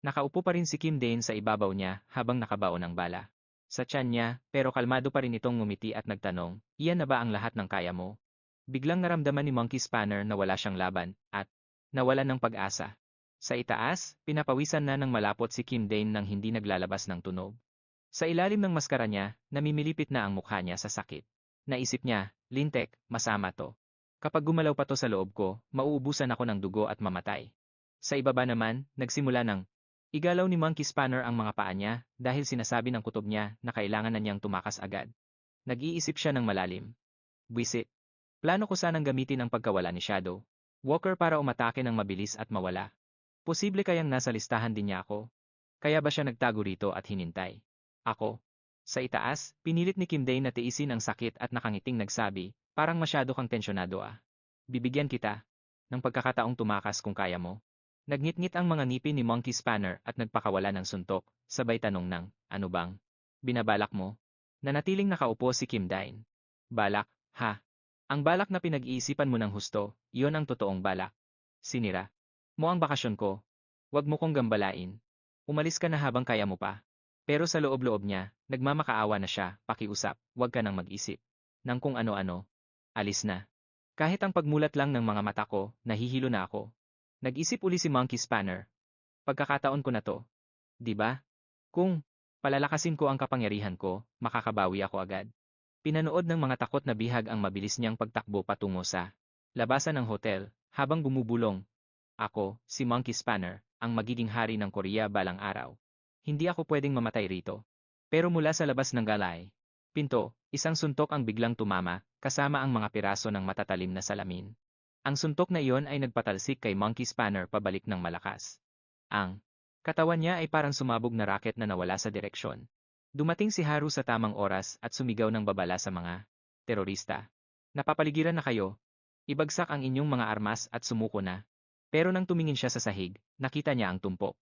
Nakaupo pa rin si Kim Dane sa ibabaw niya habang nakabaon ng bala. Sa tiyan niya, pero kalmado pa rin itong ngumiti at nagtanong, iyan na ba ang lahat ng kaya mo? Biglang naramdaman ni Monkey Spanner na wala siyang laban, at nawalan ng pag-asa. Sa itaas, pinapawisan na ng malapot si Kim Dane nang hindi naglalabas ng tunog. Sa ilalim ng maskara niya, namimilipit na ang mukha niya sa sakit. Naisip niya, lintek, masama to. Kapag gumalaw pa to sa loob ko, mauubusan ako ng dugo at mamatay. Sa ibaba naman, nagsimula ng igalaw ni Monkey Spanner ang mga paa niya dahil sinasabi ng kutob niya na kailangan na niyang tumakas agad. Nag-iisip siya ng malalim. Buwisit. Plano ko sanang gamitin ang pagkawala ni Shadow Walker para umatake ng mabilis at mawala. Posible kayang nasa listahan din niya ako. Kaya ba siya nagtago rito at hinintay? Ako. Sa itaas, pinilit ni Kim Day na tiisin ang sakit at nakangiting nagsabi, parang masyado kang tensyonado ah. Bibigyan kita ng pagkakataong tumakas kung kaya mo. Nagngit-ngit ang mga ngipin ni Monkey Spanner at nagpakawala ng suntok, sabay tanong ng, ano bang? Binabalak mo? Nanatiling nakaupo si Kim Dine. Balak, ha? Ang balak na pinag-iisipan mo ng husto, iyon ang totoong balak. Sinira mo ang bakasyon ko. Huwag mo kong gambalain. Umalis ka na habang kaya mo pa. Pero sa loob-loob niya, nagmamakaawa na siya, pakiusap, huwag ka nang mag-isip. Nang kung ano-ano. Alis na. Kahit ang pagmulat lang ng mga mata ko, nahihilo na ako. Nag-isip uli si Monkey Spanner. Pagkakataon ko na to. 'Di ba? Kung palalakasin ko ang kapangyarihan ko, makakabawi ako agad. Pinanood ng mga takot na bihag ang mabilis niyang pagtakbo patungo sa labasan ng hotel, habang bumubulong. Ako, si Monkey Spanner, ang magiging hari ng Korea balang araw. Hindi ako pwedeng mamatay rito. Pero mula sa labas ng galay, pinto, isang suntok ang biglang tumama, kasama ang mga piraso ng matatalim na salamin. Ang suntok na iyon ay nagpatalsik kay Monkey Spanner pabalik ng malakas. Ang katawan niya ay parang sumabog na raket na nawala sa direksyon. Dumating si Haru sa tamang oras at sumigaw ng babala sa mga terorista. Napapaligiran na kayo. Ibagsak ang inyong mga armas at sumuko na. Pero nang tumingin siya sa sahig, nakita niya ang tumpok.